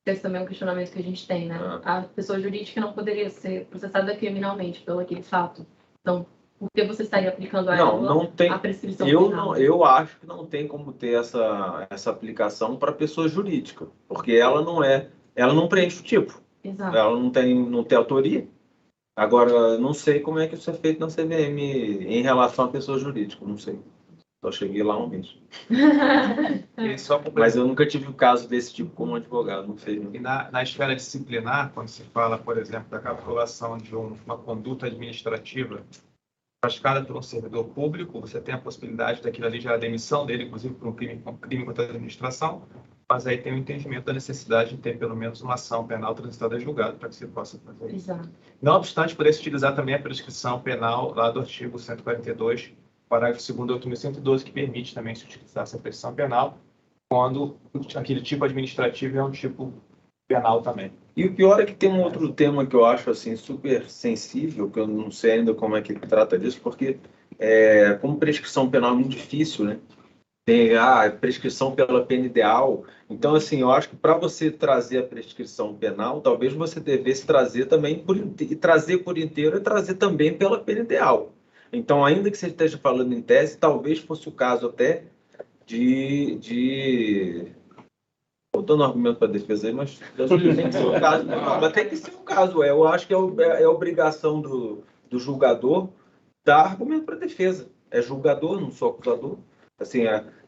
esse também é um questionamento que a gente tem, né? A pessoa jurídica não poderia ser processada criminalmente pelo aquele fato. Então, porque você estaria aplicando a Não, ela não tem. a prescrição Eu, penal. não, eu acho que não tem como ter essa aplicação para pessoa jurídica, porque ela não preenche o tipo, Exato. ela não tem autoria. Agora, não sei como é que isso é feito na CVM em relação à pessoa jurídica, não sei. Só cheguei lá um mês. E só para Mas eu nunca tive um caso desse tipo como advogado, não sei. E na esfera disciplinar, quando se fala, por exemplo, da capitulação de uma conduta administrativa praticada por um servidor público, você tem a possibilidade daquilo ali já a demissão dele, inclusive por um crime contra a administração, mas aí tem o entendimento da necessidade de ter pelo menos uma ação penal transitada a julgado para que você possa fazer isso. Exato. Não obstante, poder se utilizar também a prescrição penal lá do artigo 142, parágrafo 2º do 8.112, que permite também se utilizar essa prescrição penal quando aquele tipo administrativo é um tipo penal também. E o pior é que tem um outro tema que eu acho assim super sensível, que eu não sei ainda como é que ele trata disso, porque como prescrição penal é muito difícil, né? Tem a prescrição pela pena ideal. Então, assim, eu acho que para você trazer a prescrição penal, talvez você devesse trazer também e trazer por inteiro e trazer também pela pena ideal. Então, ainda que você esteja falando em tese, talvez fosse o caso até Estou dando argumento para a defesa aí, mas tem que ser o caso. Não, mas tem que ser o caso. Eu acho que é obrigação do julgador dar argumento para a defesa. É julgador, não sou acusador. Assim,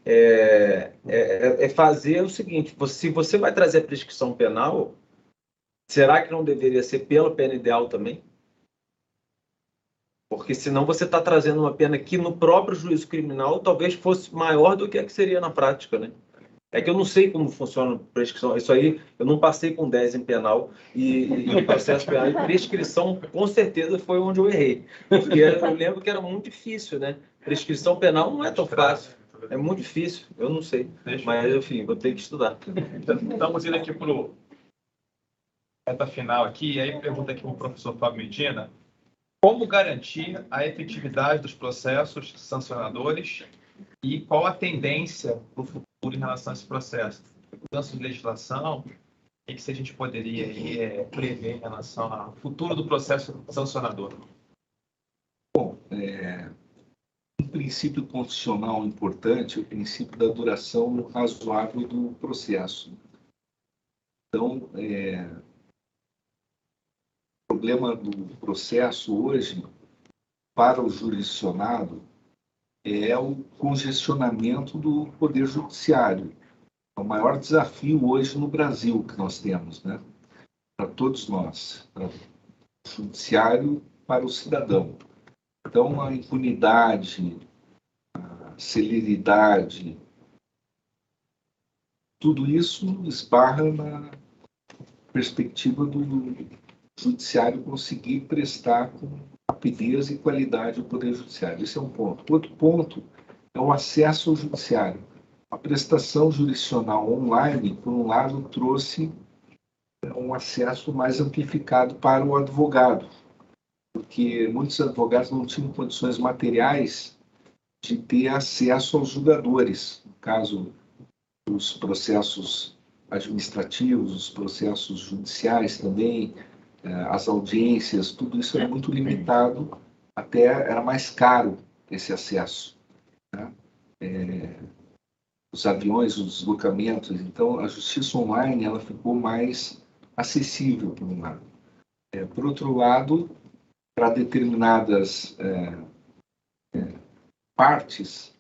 é fazer o seguinte: se você vai trazer a prescrição penal, será que não deveria ser pela pena ideal também? Porque senão você está trazendo uma pena que no próprio juízo criminal talvez fosse maior do que a que seria na prática, né? É que eu não sei como funciona a prescrição. Isso aí, eu não passei com 10 em penal e processo penal. E prescrição, com certeza, foi onde eu errei. Porque eu lembro que era muito difícil, né? Prescrição penal não é tão fácil. É muito difícil. Eu não sei. Mas, enfim, vou ter que estudar. Estamos indo aqui para o reta final aqui. E aí, pergunta aqui para o professor Fábio Medina. Como garantir a efetividade dos processos sancionadores e qual a tendência para o futuro em relação a esse processo? Mudança de legislação, o que a gente poderia aí, prever em relação ao futuro do processo sancionador? Bom, um princípio constitucional importante é o princípio da duração razoável do processo. Então, o problema do processo hoje, para o jurisdicionado, é o congestionamento do poder judiciário. É o maior desafio hoje no Brasil que nós temos, né? Para todos nós, para o judiciário, para o cidadão. Então, a impunidade, a celeridade, tudo isso esbarra na perspectiva do judiciário conseguir prestar com rapidez e qualidade o poder judiciário. Esse é um ponto. Outro ponto é o acesso ao judiciário. A prestação jurisdicional online, por um lado, trouxe um acesso mais amplificado para o advogado, porque muitos advogados não tinham condições materiais de ter acesso aos julgadores. No caso, os processos administrativos, os processos judiciais também, as audiências, tudo isso era muito limitado, até era mais caro esse acesso, né? Os aviões, os deslocamentos. Então, a justiça online ela ficou mais acessível, por um lado. Por outro lado, para determinadas partes,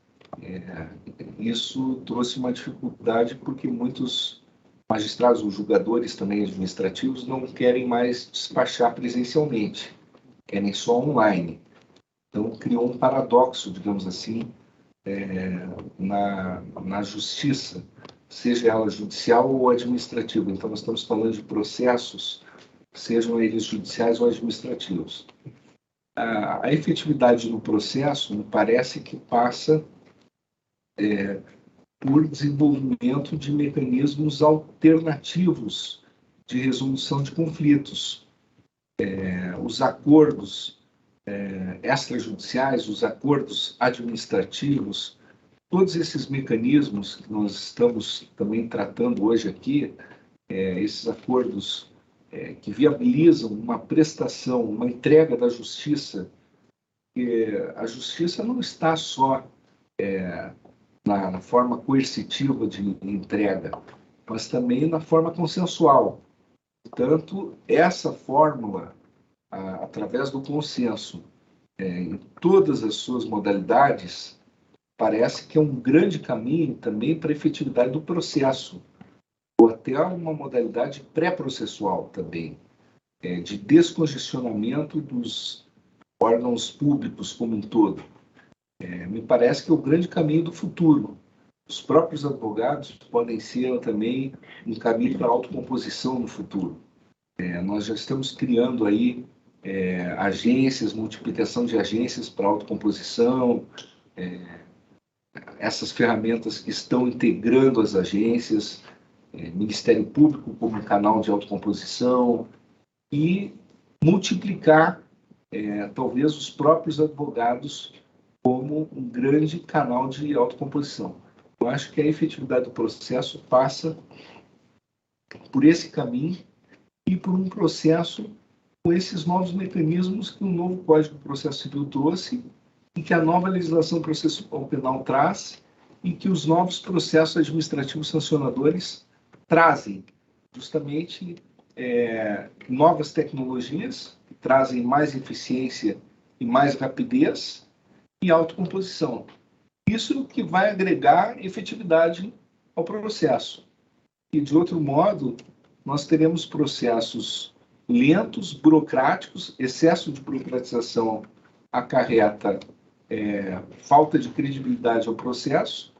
isso trouxe uma dificuldade porque muitos magistrados, os julgadores também administrativos, não querem mais despachar presencialmente, querem só online. Então, criou um paradoxo, digamos assim, na justiça, seja ela judicial ou administrativa. Então, nós estamos falando de processos, sejam eles judiciais ou administrativos. A efetividade no processo me parece que passa por desenvolvimento de mecanismos alternativos de resolução de conflitos. Os acordos extrajudiciais, os acordos administrativos, todos esses mecanismos que nós estamos também tratando hoje aqui, esses acordos que viabilizam uma prestação, uma entrega da justiça Porque a justiça não está só na forma coercitiva de entrega, mas também na forma consensual. Portanto, essa fórmula, através do consenso, em todas as suas modalidades, parece que é um grande caminho também para a efetividade do processo, ou até uma modalidade pré-processual também, de descongestionamento dos órgãos públicos como um todo. Me parece que é o grande caminho do futuro. Os próprios advogados podem ser também um caminho para a autocomposição no futuro. Nós já estamos criando aí agências, multiplicação de agências para autocomposição, essas ferramentas que estão integrando as agências, Ministério Público como um canal de autocomposição, e multiplicar, talvez, os próprios advogados como um grande canal de autocomposição. Eu acho que a efetividade do processo passa por esse caminho e por um processo com esses novos mecanismos que o novo Código de Processo Civil trouxe e que a nova legislação processual penal traz e que os novos processos administrativos sancionadores trazem, justamente novas tecnologias que trazem mais eficiência e mais rapidez e autocomposição. Isso que vai agregar efetividade ao processo. E, de outro modo, nós teremos processos lentos, burocráticos, excesso de burocratização acarreta falta de credibilidade ao processo,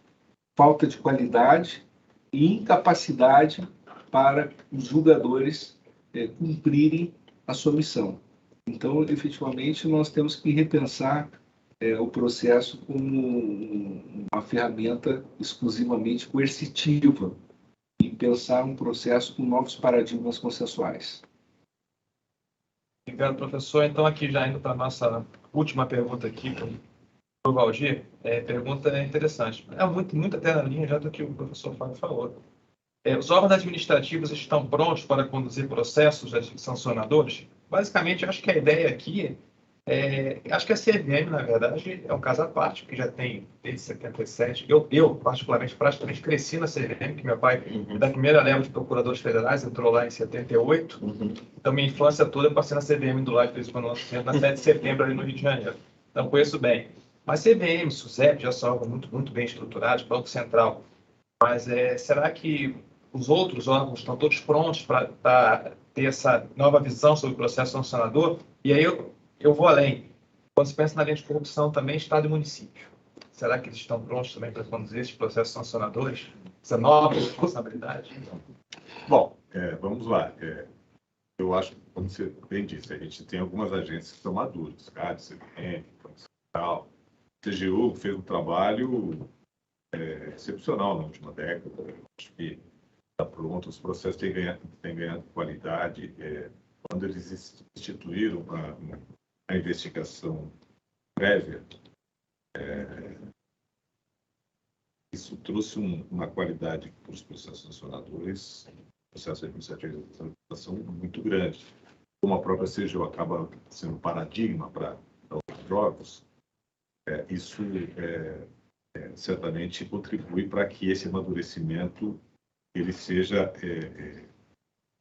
falta de qualidade e incapacidade para os julgadores cumprirem a sua missão. Então, efetivamente, nós temos que repensar o processo como uma ferramenta exclusivamente coercitiva e pensar um processo com novos paradigmas consensuais. Obrigado, professor. Então, aqui já indo para a nossa última pergunta aqui para o Valdir. Pergunta interessante. Muito até na linha já do que o professor Fábio falou. Os órgãos administrativos estão prontos para conduzir processos sancionadores? Basicamente, eu acho que a ideia aqui acho que a CVM, na verdade, é um caso à parte, porque já tem desde 77. Eu particularmente, praticamente cresci na CVM, que meu pai, da primeira leva de procuradores federais, entrou lá em 78. Então, minha infância toda eu passei na CVM do lado de quando nós na 7 de setembro, ali no Rio de Janeiro. Então, conheço bem. Mas CVM, SUSEP, já são muito bem estruturados, Banco Central. Mas será que os outros órgãos estão todos prontos para ter essa nova visão sobre o processo sancionador? E aí eu vou além. Quando se pensa na linha de corrupção também, Estado e município. Será que eles estão prontos também para conduzir esses processos sancionadores? Essa nova responsabilidade? Bom, vamos lá. Eu acho, como você bem disse, a gente tem algumas agências que estão maduras. CAD, CVM, Banco Central. O CGU fez um trabalho excepcional na última década. Eu acho que está pronto, os processos têm ganhado qualidade. Quando eles instituíram a investigação prévia, isso trouxe uma qualidade para os processos sancionadores, processos administrativos de sanção muito grande. Como a própria CGU acaba sendo paradigma para outros jogos, isso certamente contribui para que esse amadurecimento ele seja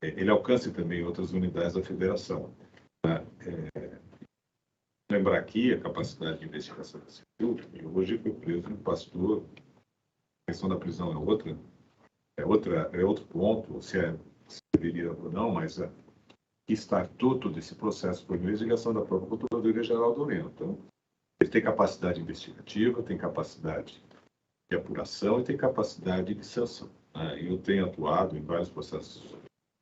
ele alcance também outras unidades da federação. Lembrar aqui a capacidade de investigação da civil, e hoje foi preso um pastor, a questão da prisão é outro ponto, se deveria ou não, mas que startou todo esse processo foi a investigação da própria Procuradoria-Geral do União. Então, ele tem capacidade investigativa, tem capacidade de apuração e tem capacidade de sanção. Eu tenho atuado em vários processos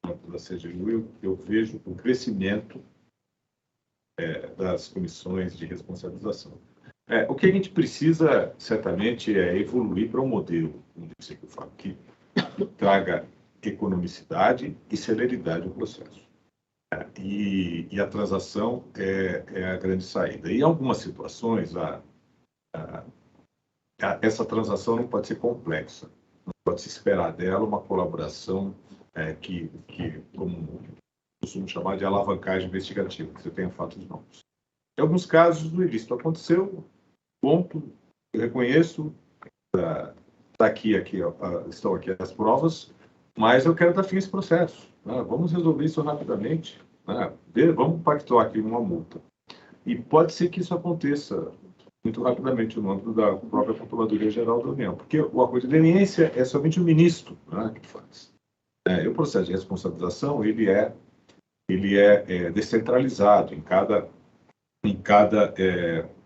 da CGU, eu vejo o crescimento das comissões de responsabilização. O que a gente precisa, certamente, é evoluir para um modelo, como disse aqui o Fábio, que traga economicidade e celeridade ao processo. E a transação é a grande saída. E em algumas situações, essa transação não pode ser complexa. Não pode se esperar dela uma colaboração que como costumo chamar de alavancagem investigativa, que você tenha fatos novos. Em alguns casos, o ilícito aconteceu, ponto, eu reconheço, estão aqui as provas, mas eu quero dar fim a esse processo. Né? Vamos resolver isso rapidamente. Né? Vamos pactuar aqui uma multa. E pode ser que isso aconteça muito rapidamente no âmbito da própria Controladoria Geral da União, porque o acordo de leniência é somente o ministro, né, que faz. E o processo de responsabilização ele é descentralizado em cada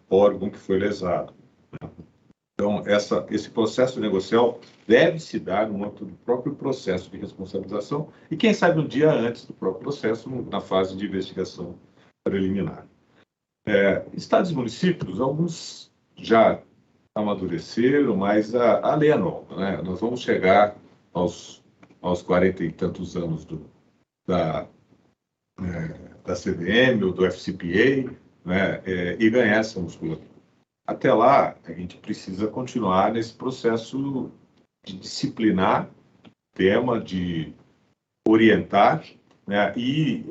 órgão que foi lesado. Então, esse processo negocial deve se dar no âmbito do próprio processo de responsabilização e, quem sabe, um dia antes do próprio processo, na fase de investigação preliminar. Estados e municípios, alguns já amadureceram, mas a lei é nova. Né? Nós vamos chegar aos 40 e tantos anos da CVM ou do FCPA, né? E ganhar essa musculatura. Até lá, a gente precisa continuar nesse processo de disciplinar o tema, de orientar, né? E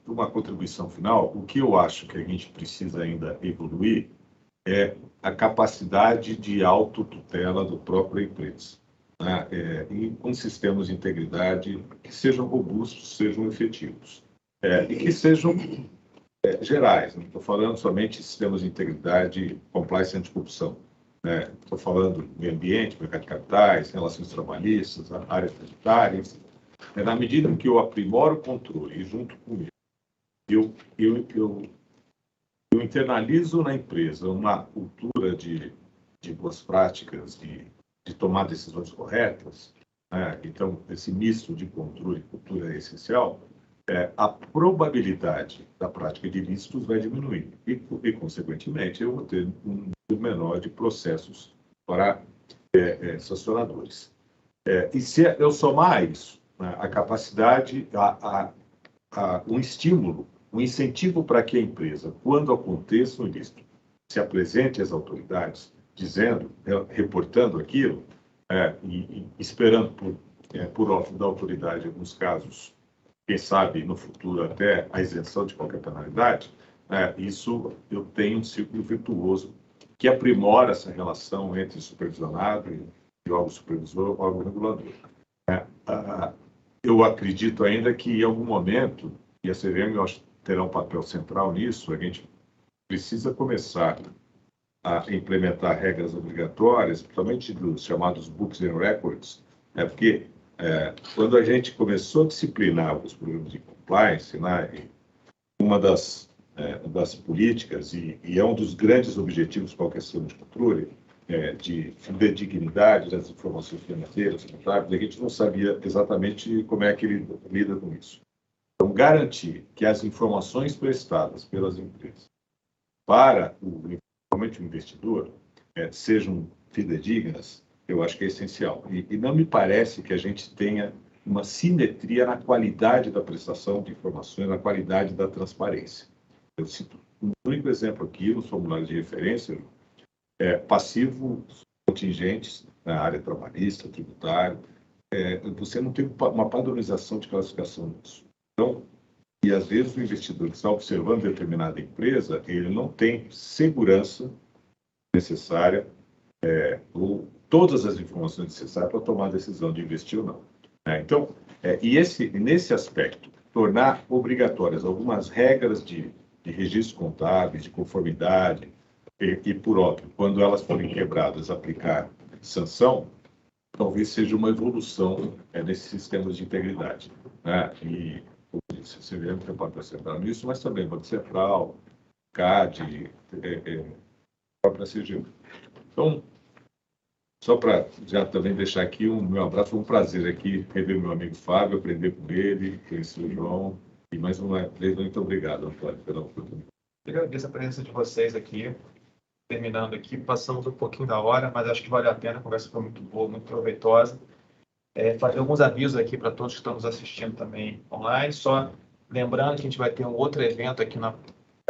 uma contribuição final, o que eu acho que a gente precisa ainda evoluir é a capacidade de autotutela do próprio empresa, né? E com sistemas de integridade que sejam robustos, sejam efetivos, e que sejam gerais. Não estou falando somente de sistemas de integridade, compliance e anticorrupção. Estou falando do meio ambiente, mercado de capitais, relações trabalhistas, áreas tributárias. Na medida em que eu aprimoro o controle e, junto com ele, eu internalizo na empresa uma cultura de boas práticas, de tomar decisões corretas, né? Então, esse misto de controle e cultura é essencial. A probabilidade da prática de ilícitos vai diminuir e, consequentemente, eu vou ter um número menor de processos para sancionadores. E se eu somar a isso, né, a capacidade, um estímulo, um incentivo para que a empresa, quando aconteça um ilícito, se apresente às autoridades, dizendo, reportando aquilo, e esperando por ordem da autoridade, em alguns casos, quem sabe no futuro até a isenção de qualquer penalidade, isso eu tenho um círculo virtuoso que aprimora essa relação entre supervisionado e órgão supervisor, órgão regulador. Eu acredito ainda que em algum momento, e a CVM eu acho, terá um papel central nisso, a gente precisa começar a implementar regras obrigatórias, principalmente dos chamados Books and Records, porque quando a gente começou a disciplinar os programas de compliance, né, uma das políticas, e é um dos grandes objetivos para qualquer sistema de controle, de dignidade das informações financeiras, contábeis, a gente não sabia exatamente como é que ele lida com isso. Então, garantir que as informações prestadas pelas empresas para principalmente o investidor sejam fidedignas, eu acho que é essencial. E não me parece que a gente tenha uma simetria na qualidade da prestação de informações, na qualidade da transparência. Eu cito um único exemplo aqui, nos formulários de referência, passivos contingentes na área trabalhista, tributária, você não tem uma padronização de classificação disso. Então, e às vezes o investidor que está observando determinada empresa, ele não tem segurança necessária, ou todas as informações necessárias para tomar a decisão de investir ou não. Então, nesse aspecto, tornar obrigatórias algumas regras de registros contábeis, de conformidade, e por óbvio, quando elas forem quebradas, aplicar sanção, talvez seja uma evolução nesses sistemas de integridade. E, como disse, a CVM tem um papel central nisso, mas também Banco Central, CAD, própria CGU. Então, só para já também deixar aqui o meu abraço, foi um prazer aqui rever meu amigo Fábio, aprender com ele, conhecer o João, e mais uma vez, muito obrigado, Antônio, pela oportunidade. Eu agradeço a presença de vocês aqui. Terminando aqui, passamos um pouquinho da hora, mas acho que vale a pena, a conversa foi muito boa, muito proveitosa. Fazer alguns avisos aqui para todos que estão nos assistindo também online, só lembrando que a gente vai ter um outro evento aqui,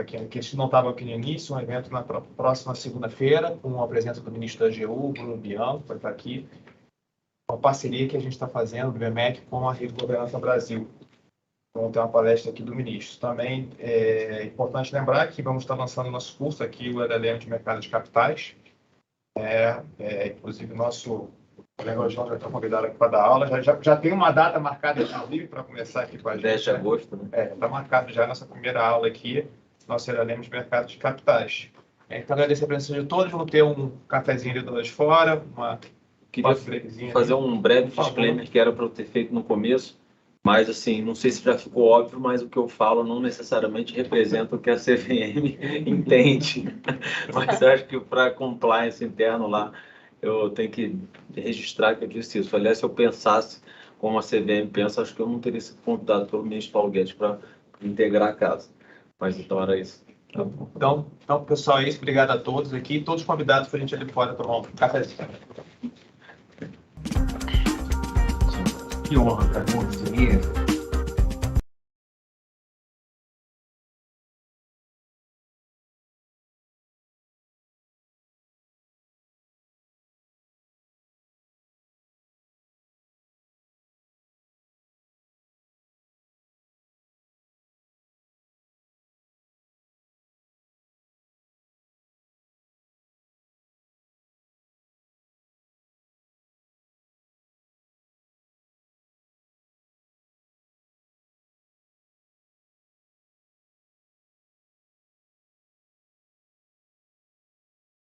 que a gente não estava aqui no início, um evento na próxima segunda-feira, com a presença do ministro da AGU, Bruno Bianco, vai estar aqui, uma parceria que a gente está fazendo, do BMEC, com a Rede Governança Brasil. Vamos ter uma palestra aqui do ministro. Também é importante lembrar que vamos estar lançando nosso curso aqui, o LLM de Mercado de Capitais. Inclusive, o nosso colega João já está convidado aqui para dar aula. Já tem uma data marcada, inclusive, para começar aqui com a gente. 10 de agosto, né? Está marcado já a nossa primeira aula aqui, nosso LLM de Mercado de Capitais. Então, agradecer a presença de todos. Vamos ter um cafezinho ali do lado de fora, uma Queria brevezinha fazer ali. um breve Por favor. disclaimer que era para eu ter feito no começo, mas assim, não sei se já ficou óbvio, mas o que eu falo não necessariamente representa o que a CVM entende. Mas eu acho que para compliance interno lá, eu tenho que registrar que eu disse isso. Aliás, se eu pensasse como a CVM pensa, acho que eu não teria sido convidado pelo ministro Paulo Guedes para integrar a casa. Mas então era isso. Tá bom. Então, pessoal, é isso. Obrigado a todos aqui. Todos convidados para a gente ali fora tomar um cafezinho. Que honra, cara. Bom dia.